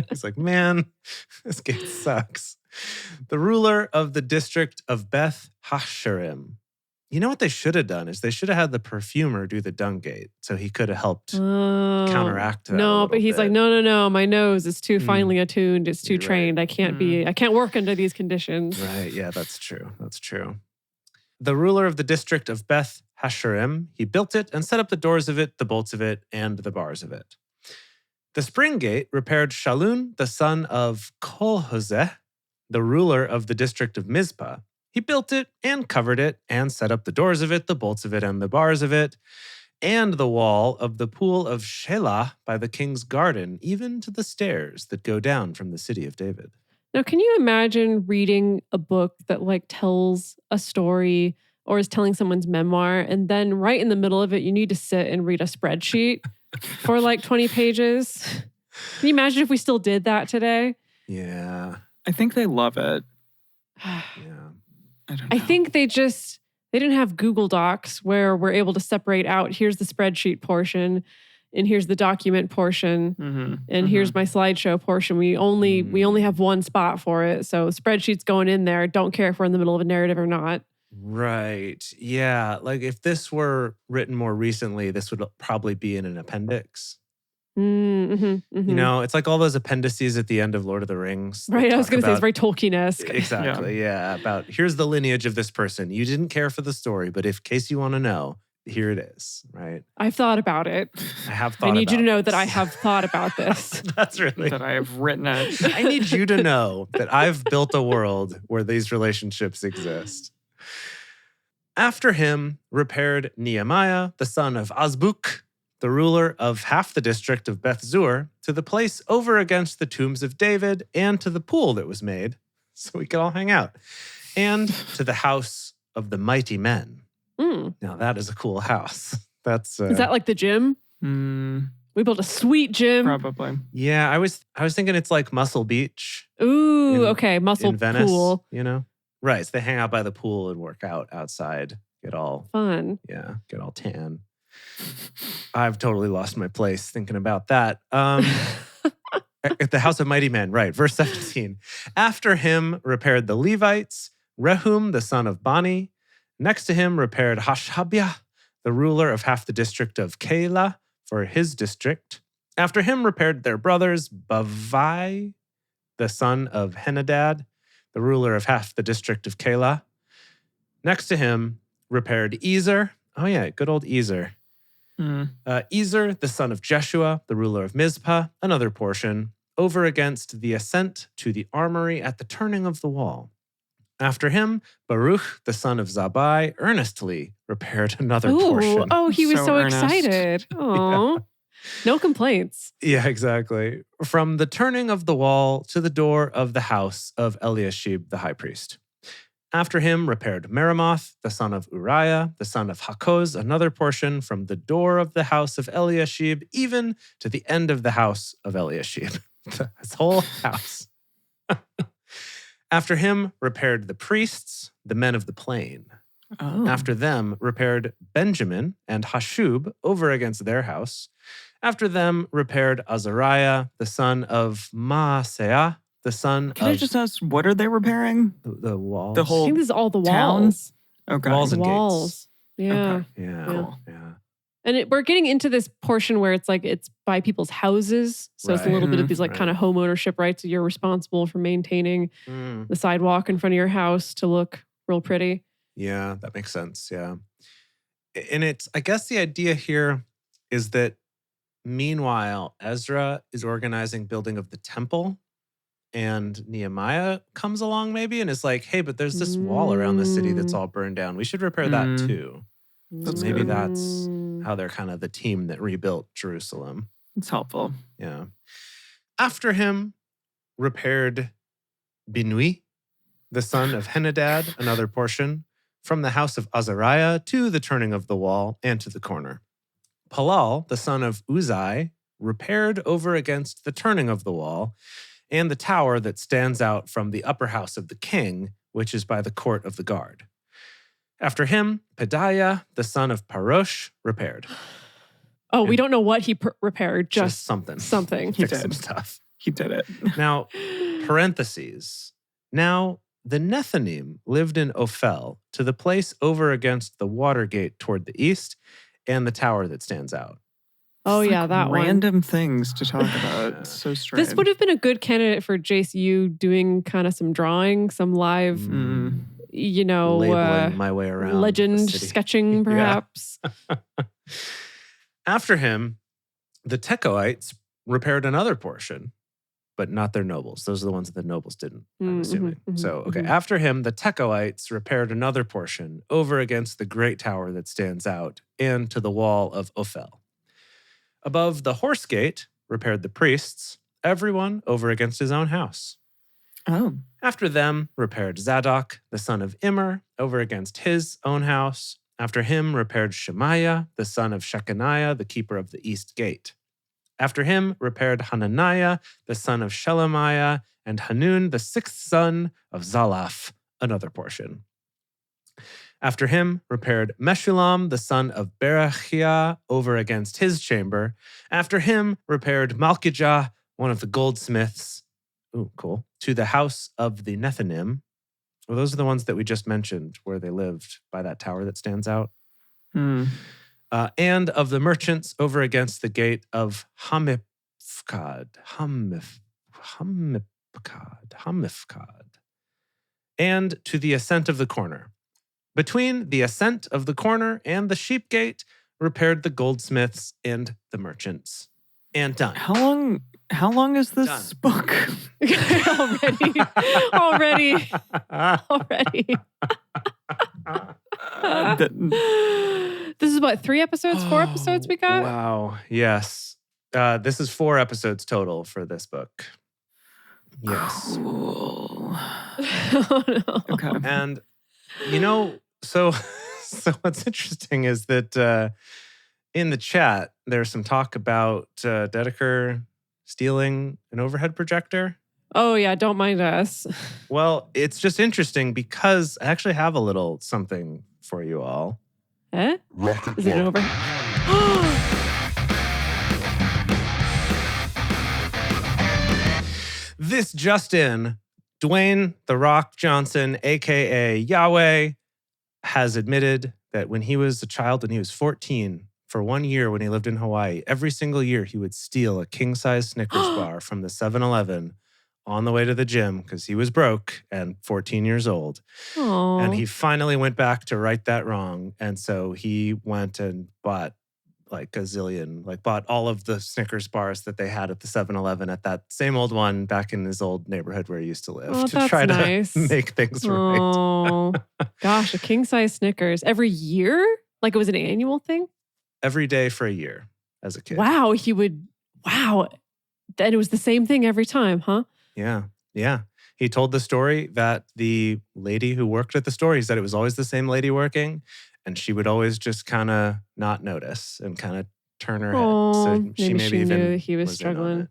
[SPEAKER 4] He's like, man, this gate sucks. The ruler of the district of Beth Hasharim. You know what they should have done is they should have had the perfumer do the dung gate, so he could have helped counteract that.
[SPEAKER 3] No, but he's like, no, my nose is too finely attuned. It's too
[SPEAKER 4] You're
[SPEAKER 3] trained.
[SPEAKER 4] right.
[SPEAKER 3] I can't work under these conditions.
[SPEAKER 4] Right, yeah, that's true. The ruler of the district of Beth Hashurim, he built it and set up the doors of it, the bolts of it, and the bars of it. The spring gate repaired Shallun, the son of Kolhoseh, the ruler of the district of Mizpah. He built it and covered it and set up the doors of it, the bolts of it, and the bars of it, and the wall of the pool of Shelah by the king's garden, even to the stairs that go down from the city of David.
[SPEAKER 3] Now, can you imagine reading a book that like tells a story or is telling someone's memoir, and then right in the middle of it, you need to sit and read a spreadsheet for like 20 pages? Can you imagine if we still did that today?
[SPEAKER 4] Yeah.
[SPEAKER 2] I think they love it.
[SPEAKER 4] Yeah.
[SPEAKER 2] I don't know.
[SPEAKER 3] I think they didn't have Google Docs where we're able to separate out, here's the spreadsheet portion and here's the document portion and here's my slideshow portion. We only have one spot for it. So spreadsheet's going in there. Don't care if we're in the middle of a narrative or not.
[SPEAKER 4] Right. Yeah. Like if this were written more recently, this would probably be in an appendix. You know, it's like all those appendices at the end of Lord of the Rings.
[SPEAKER 3] Right. I was going to say it's very Tolkien-esque.
[SPEAKER 4] Exactly. Yeah. About here's the lineage of this person. You didn't care for the story, but in case you want to know, here it is. Right.
[SPEAKER 3] I've thought about it.
[SPEAKER 4] I have thought.
[SPEAKER 3] I need you to know that I have thought about this.
[SPEAKER 4] That's really
[SPEAKER 2] that I have written it.
[SPEAKER 4] I need you to know that I've built a world where these relationships exist. After him repaired Nehemiah, the son of Azbuk, the ruler of half the district of Beth Zur, to the place over against the tombs of David and to the pool that was made, so we could all hang out, and to the house of the mighty men. Now that is a cool house. Is
[SPEAKER 3] that like the gym? We built a sweet gym.
[SPEAKER 2] Probably.
[SPEAKER 4] Yeah, I was thinking it's like Muscle Beach.
[SPEAKER 3] Ooh, okay, Muscle
[SPEAKER 4] in Venice,
[SPEAKER 3] Pool.
[SPEAKER 4] You know? Right, so they hang out by the pool and work out outside. Get all
[SPEAKER 3] fun.
[SPEAKER 4] Yeah, get all tan. I've totally lost my place thinking about that. At the house of mighty men, right, verse 17. After him repaired the Levites, Rehum, the son of Bani. Next to him repaired Hashabiah, the ruler of half the district of Keilah, for his district. After him repaired their brothers, Bavai, the son of Henadad, the ruler of half the district of Keilah. Next to him repaired Ezer. Oh yeah, good old Ezer. Ezer, the son of Jeshua, the ruler of Mizpah, another portion, over against the ascent to the armory at the turning of the wall. After him, Baruch, the son of Zabai, earnestly repaired another portion.
[SPEAKER 3] Oh, he was so
[SPEAKER 2] earnest.
[SPEAKER 3] excited. Oh, yeah. No complaints.
[SPEAKER 4] Yeah, exactly. From the turning of the wall to the door of the house of Eliashib, the high priest. After him repaired Meremoth, the son of Uriah, the son of Hakoz, another portion from the door of the house of Eliashib, even to the end of the house of Eliashib. This whole house. After him repaired the priests, the men of the plain.
[SPEAKER 2] Oh.
[SPEAKER 4] After them repaired Benjamin and Hashub over against their house. After them repaired Azariah, the son of Maaseah, the son
[SPEAKER 2] Can
[SPEAKER 4] of...
[SPEAKER 2] I just ask, what are they repairing?
[SPEAKER 4] The walls.
[SPEAKER 2] The whole
[SPEAKER 3] I think this is all the
[SPEAKER 2] town?
[SPEAKER 3] walls.
[SPEAKER 2] Okay.
[SPEAKER 4] Walls and
[SPEAKER 3] Walls.
[SPEAKER 4] gates.
[SPEAKER 3] Yeah.
[SPEAKER 2] Okay.
[SPEAKER 4] Yeah.
[SPEAKER 2] Cool.
[SPEAKER 4] Yeah.
[SPEAKER 3] And we're getting into this portion where it's like it's by people's houses. So it's a little bit of these like kind of home ownership rights. You're responsible for maintaining the sidewalk in front of your house to look real pretty.
[SPEAKER 4] Yeah, that makes sense. Yeah. And I guess the idea here is that meanwhile, Ezra is organizing building of the temple, and Nehemiah comes along maybe and is like, hey, but there's this wall around the city that's all burned down. We should repair that too.
[SPEAKER 2] That's
[SPEAKER 4] Maybe
[SPEAKER 2] good.
[SPEAKER 4] that's how they're kind of the team that rebuilt Jerusalem.
[SPEAKER 2] It's helpful.
[SPEAKER 4] Yeah. After him repaired Binui, the son of Henadad, another portion, from the house of Azariah to the turning of the wall and to the corner. Palal, the son of Uzai, repaired over against the turning of the wall and the tower that stands out from the upper house of the king, which is by the court of the guard. After him, Pedaiah, the son of Parosh, repaired.
[SPEAKER 3] Oh, we don't know what he repaired. Just
[SPEAKER 4] something.
[SPEAKER 3] Something.
[SPEAKER 2] He
[SPEAKER 4] Fix some
[SPEAKER 2] did.
[SPEAKER 4] stuff.
[SPEAKER 2] He did it.
[SPEAKER 4] Now, parentheses. Now, the Nethinim lived in Ophel, to the place over against the water gate toward the east, and the tower that stands out.
[SPEAKER 3] Oh,
[SPEAKER 2] It's
[SPEAKER 3] yeah,
[SPEAKER 2] like
[SPEAKER 3] that one.
[SPEAKER 2] random things to talk about. It's so strange.
[SPEAKER 3] This would have been a good candidate for Jace, you doing kind of some drawing, some live,
[SPEAKER 4] Labeling my way around
[SPEAKER 3] legend
[SPEAKER 4] the city.
[SPEAKER 3] sketching, perhaps.
[SPEAKER 4] After him, the Tekoites repaired another portion, but not their nobles. Those are the ones that the nobles didn't, I'm assuming. After him, the Tekoites repaired another portion over against the great tower that stands out and to the wall of Ophel. Above the horse gate, repaired the priests, everyone over against his own house.
[SPEAKER 2] Oh.
[SPEAKER 4] After them, repaired Zadok, the son of Immer, over against his own house. After him, repaired Shemaiah, the son of Shechaniah, the keeper of the east gate. After him, repaired Hananiah, the son of Shelemiah, and Hanun, the sixth son of Zalaph, another portion. After him, repaired Meshullam, the son of Berechiah, over against his chamber. After him, repaired Malchijah, one of the goldsmiths, to the house of the Nethinim. Well, those are the ones that we just mentioned, where they lived by that tower that stands out. And of the merchants over against the gate of Hamifkad. And to the ascent of the corner. Between the ascent of the corner and the sheep gate, repaired the goldsmiths and the merchants. And done.
[SPEAKER 2] How long is this book?
[SPEAKER 3] Already. This is what, 3 episodes, 4 episodes we got?
[SPEAKER 4] Wow. Yes. This is 4 episodes total for this book. Yes.
[SPEAKER 2] Cool.
[SPEAKER 3] Oh, no.
[SPEAKER 2] Okay.
[SPEAKER 4] And, so what's interesting is that in the chat, there's some talk about Dedeker stealing an overhead projector.
[SPEAKER 3] Oh, yeah, don't mind us.
[SPEAKER 4] Well, it's just interesting because I actually have a little something for you all.
[SPEAKER 3] Eh? Is it over?
[SPEAKER 4] This just in, Dwayne "The Rock" Johnson, a.k.a. Yahweh, has admitted that when he was a child, when he was 14, for 1 year when he lived in Hawaii, every single year he would steal a king-size Snickers bar from the 7-Eleven on the way to the gym because he was broke and 14 years old.
[SPEAKER 3] Aww.
[SPEAKER 4] And he finally went back to right that wrong. And so he went and bought bought all of the Snickers bars that they had at the 7-Eleven at that same old one back in his old neighborhood where he used to live to try
[SPEAKER 3] nice.
[SPEAKER 4] to make things right.
[SPEAKER 3] Oh, gosh, a king-size Snickers. Every year? Like it was an annual thing?
[SPEAKER 4] Every day for a year as a kid.
[SPEAKER 3] Wow, And it was the same thing every time, huh?
[SPEAKER 4] Yeah. He told the story that the lady who worked at the store, he said it was always the same lady working, and she would always just kind of not notice and kind of turn her head. So she maybe even
[SPEAKER 3] knew that he was
[SPEAKER 4] in on
[SPEAKER 3] struggling.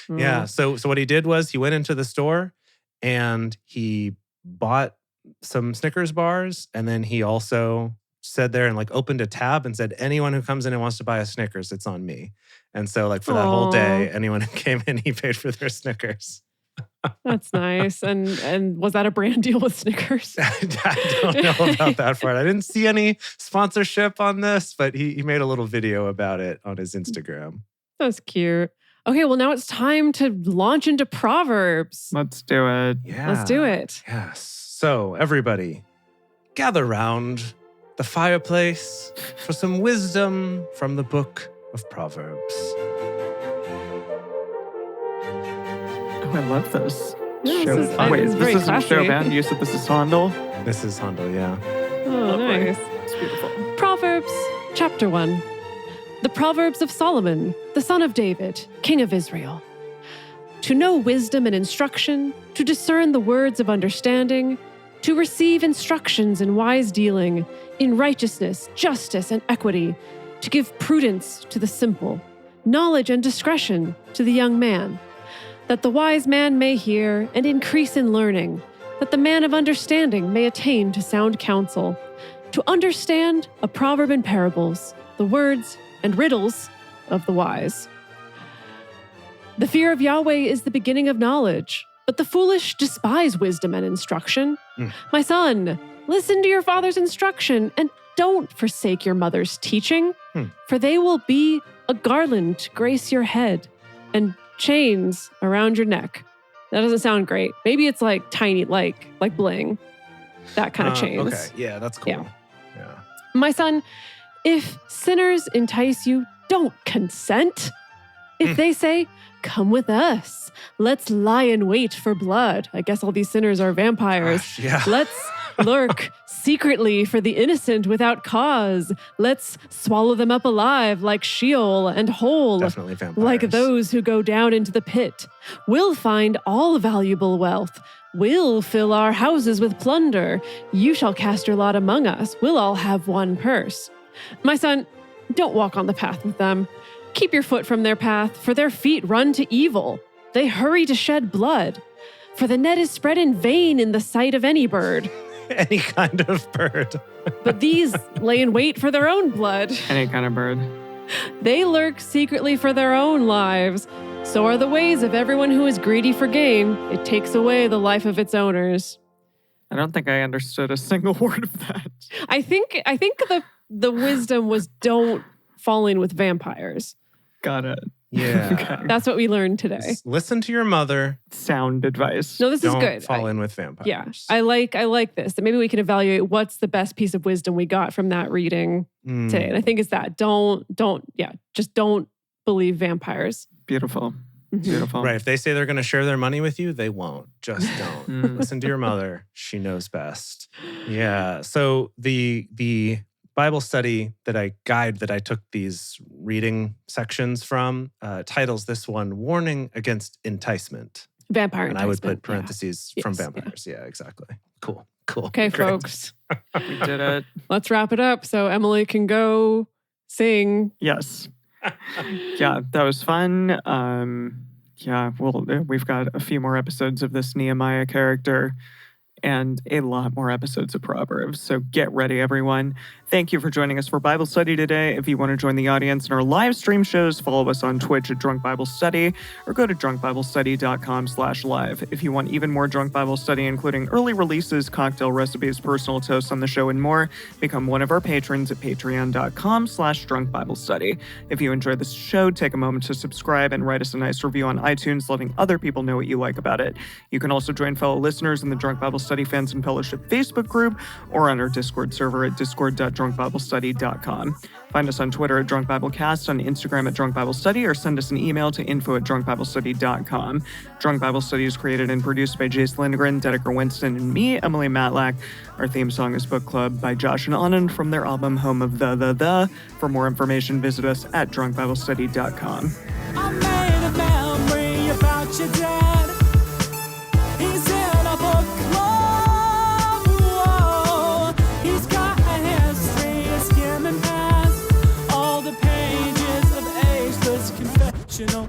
[SPEAKER 4] it. Yeah. So what he did was he went into the store and he bought some Snickers bars, and then he also said there and opened a tab and said, anyone who comes in and wants to buy a Snickers, it's on me. And so for that whole day, anyone who came in, he paid for their Snickers.
[SPEAKER 3] That's nice. And was that a brand deal with Snickers?
[SPEAKER 4] I don't know about that part. I didn't see any sponsorship on this, but he made a little video about it on his Instagram.
[SPEAKER 3] That's cute. Okay, well now it's time to launch into Proverbs.
[SPEAKER 2] Let's do it.
[SPEAKER 4] Yeah.
[SPEAKER 3] Let's do it.
[SPEAKER 4] Yes. So everybody, gather round the fireplace for some wisdom from the book of Proverbs.
[SPEAKER 2] Oh, I love this.
[SPEAKER 3] Yeah,
[SPEAKER 2] Show.
[SPEAKER 3] this is-
[SPEAKER 2] Wait,
[SPEAKER 3] it's
[SPEAKER 2] this
[SPEAKER 3] very
[SPEAKER 2] isn't
[SPEAKER 3] classy.
[SPEAKER 2] Showbound. You said this is Handel?
[SPEAKER 4] This is Handel, yeah.
[SPEAKER 3] Oh,
[SPEAKER 2] Lovely.
[SPEAKER 3] nice.
[SPEAKER 2] It's beautiful.
[SPEAKER 3] Proverbs, chapter 1. The Proverbs of Solomon, the son of David, king of Israel. To know wisdom and instruction, to discern the words of understanding, to receive instructions in wise dealing, in righteousness, justice, and equity, to give prudence to the simple, knowledge and discretion to the young man, that the wise man may hear and increase in learning, that the man of understanding may attain to sound counsel, to understand a proverb in parables, the words and riddles of the wise. The fear of Yahweh is the beginning of knowledge. But the foolish despise wisdom and instruction.
[SPEAKER 4] Mm.
[SPEAKER 3] My son, listen to your father's instruction and don't forsake your mother's teaching, for they will be a garland to grace your head and chains around your neck. That doesn't sound great. Maybe it's like tiny, like bling, that kind of chains.
[SPEAKER 4] Okay, yeah, that's cool. Yeah.
[SPEAKER 3] My son, if sinners entice you, don't consent. If they say, come with us, let's lie in wait for blood. I guess all these sinners are vampires.
[SPEAKER 4] Gosh, yeah.
[SPEAKER 3] Let's lurk secretly for the innocent without cause. Let's swallow them up alive like Sheol and whole.
[SPEAKER 4] Definitely vampires.
[SPEAKER 3] Like those who go down into the pit. We'll find all valuable wealth. We'll fill our houses with plunder. You shall cast your lot among us. We'll all have one purse. My son, don't walk on the path with them. Keep your foot from their path, for their feet run to evil. They hurry to shed blood. For the net is spread in vain in the sight of any bird.
[SPEAKER 4] Any kind of bird.
[SPEAKER 3] But these lay in wait for their own blood.
[SPEAKER 2] Any kind of bird.
[SPEAKER 3] They lurk secretly for their own lives. So are the ways of everyone who is greedy for gain. It takes away the life of its owners.
[SPEAKER 2] I don't think I understood a single word of that.
[SPEAKER 3] I think the wisdom was don't fall in with vampires.
[SPEAKER 2] Got it.
[SPEAKER 4] Yeah.
[SPEAKER 2] Okay.
[SPEAKER 3] That's what we learned today.
[SPEAKER 4] Just listen to your mother.
[SPEAKER 2] Sound advice.
[SPEAKER 3] No, this
[SPEAKER 4] Don't
[SPEAKER 3] is good.
[SPEAKER 4] fall in with vampires.
[SPEAKER 3] Yeah, I like this. That maybe we can evaluate what's the best piece of wisdom we got from that reading today. And I think it's that just don't believe vampires.
[SPEAKER 2] Beautiful.
[SPEAKER 3] Mhm.
[SPEAKER 2] Beautiful.
[SPEAKER 4] Right. If they say they're going to share their money with you, they won't. Just don't. Listen to your mother. She knows best. Yeah. So the Bible study that I took these reading sections from titles this one, Warning Against Enticement.
[SPEAKER 3] Vampire
[SPEAKER 4] And I would
[SPEAKER 3] enticement,
[SPEAKER 4] put parentheses
[SPEAKER 3] yeah.
[SPEAKER 4] from
[SPEAKER 3] Yes, yeah.
[SPEAKER 4] vampires. Yeah, exactly. Cool.
[SPEAKER 3] Okay,
[SPEAKER 4] Great.
[SPEAKER 3] folks,
[SPEAKER 2] We did it.
[SPEAKER 3] let's wrap it up so Emily can go sing.
[SPEAKER 2] Yes. Yeah, that was fun. Yeah, we've got a few more episodes of this Nehemiah character and a lot more episodes of Proverbs. So get ready, everyone. Thank you for joining us for Bible study today. If you want to join the audience in our live stream shows, follow us on Twitch at Drunk Bible Study or go to drunkbiblestudy.com/live. If you want even more Drunk Bible Study, including early releases, cocktail recipes, personal toasts on the show, and more, become one of our patrons at patreon.com/drunkbiblestudy. If you enjoyed this show, take a moment to subscribe and write us a nice review on iTunes, letting other people know what you like about it. You can also join fellow listeners in the Drunk Bible Study Fans and Fellowship Facebook group or on our Discord server at discord.drunkbiblestudy.com. Find us on Twitter at Drunk Bible Cast, on Instagram at Drunk Bible Study, or send us an email to info@drunkbiblestudy.com. Drunk Bible Study is created and produced by Jace Lindgren, Dedeker Winston, and me, Emily Matlack. Our theme song is Book Club by Josh and Anand from their album Home of the. For more information, visit us at drunkbiblestudy.com.
[SPEAKER 5] I made a memory about your dad. He's in a book club. Whoa. He's got a history of skimming past all the pages of ageless confessional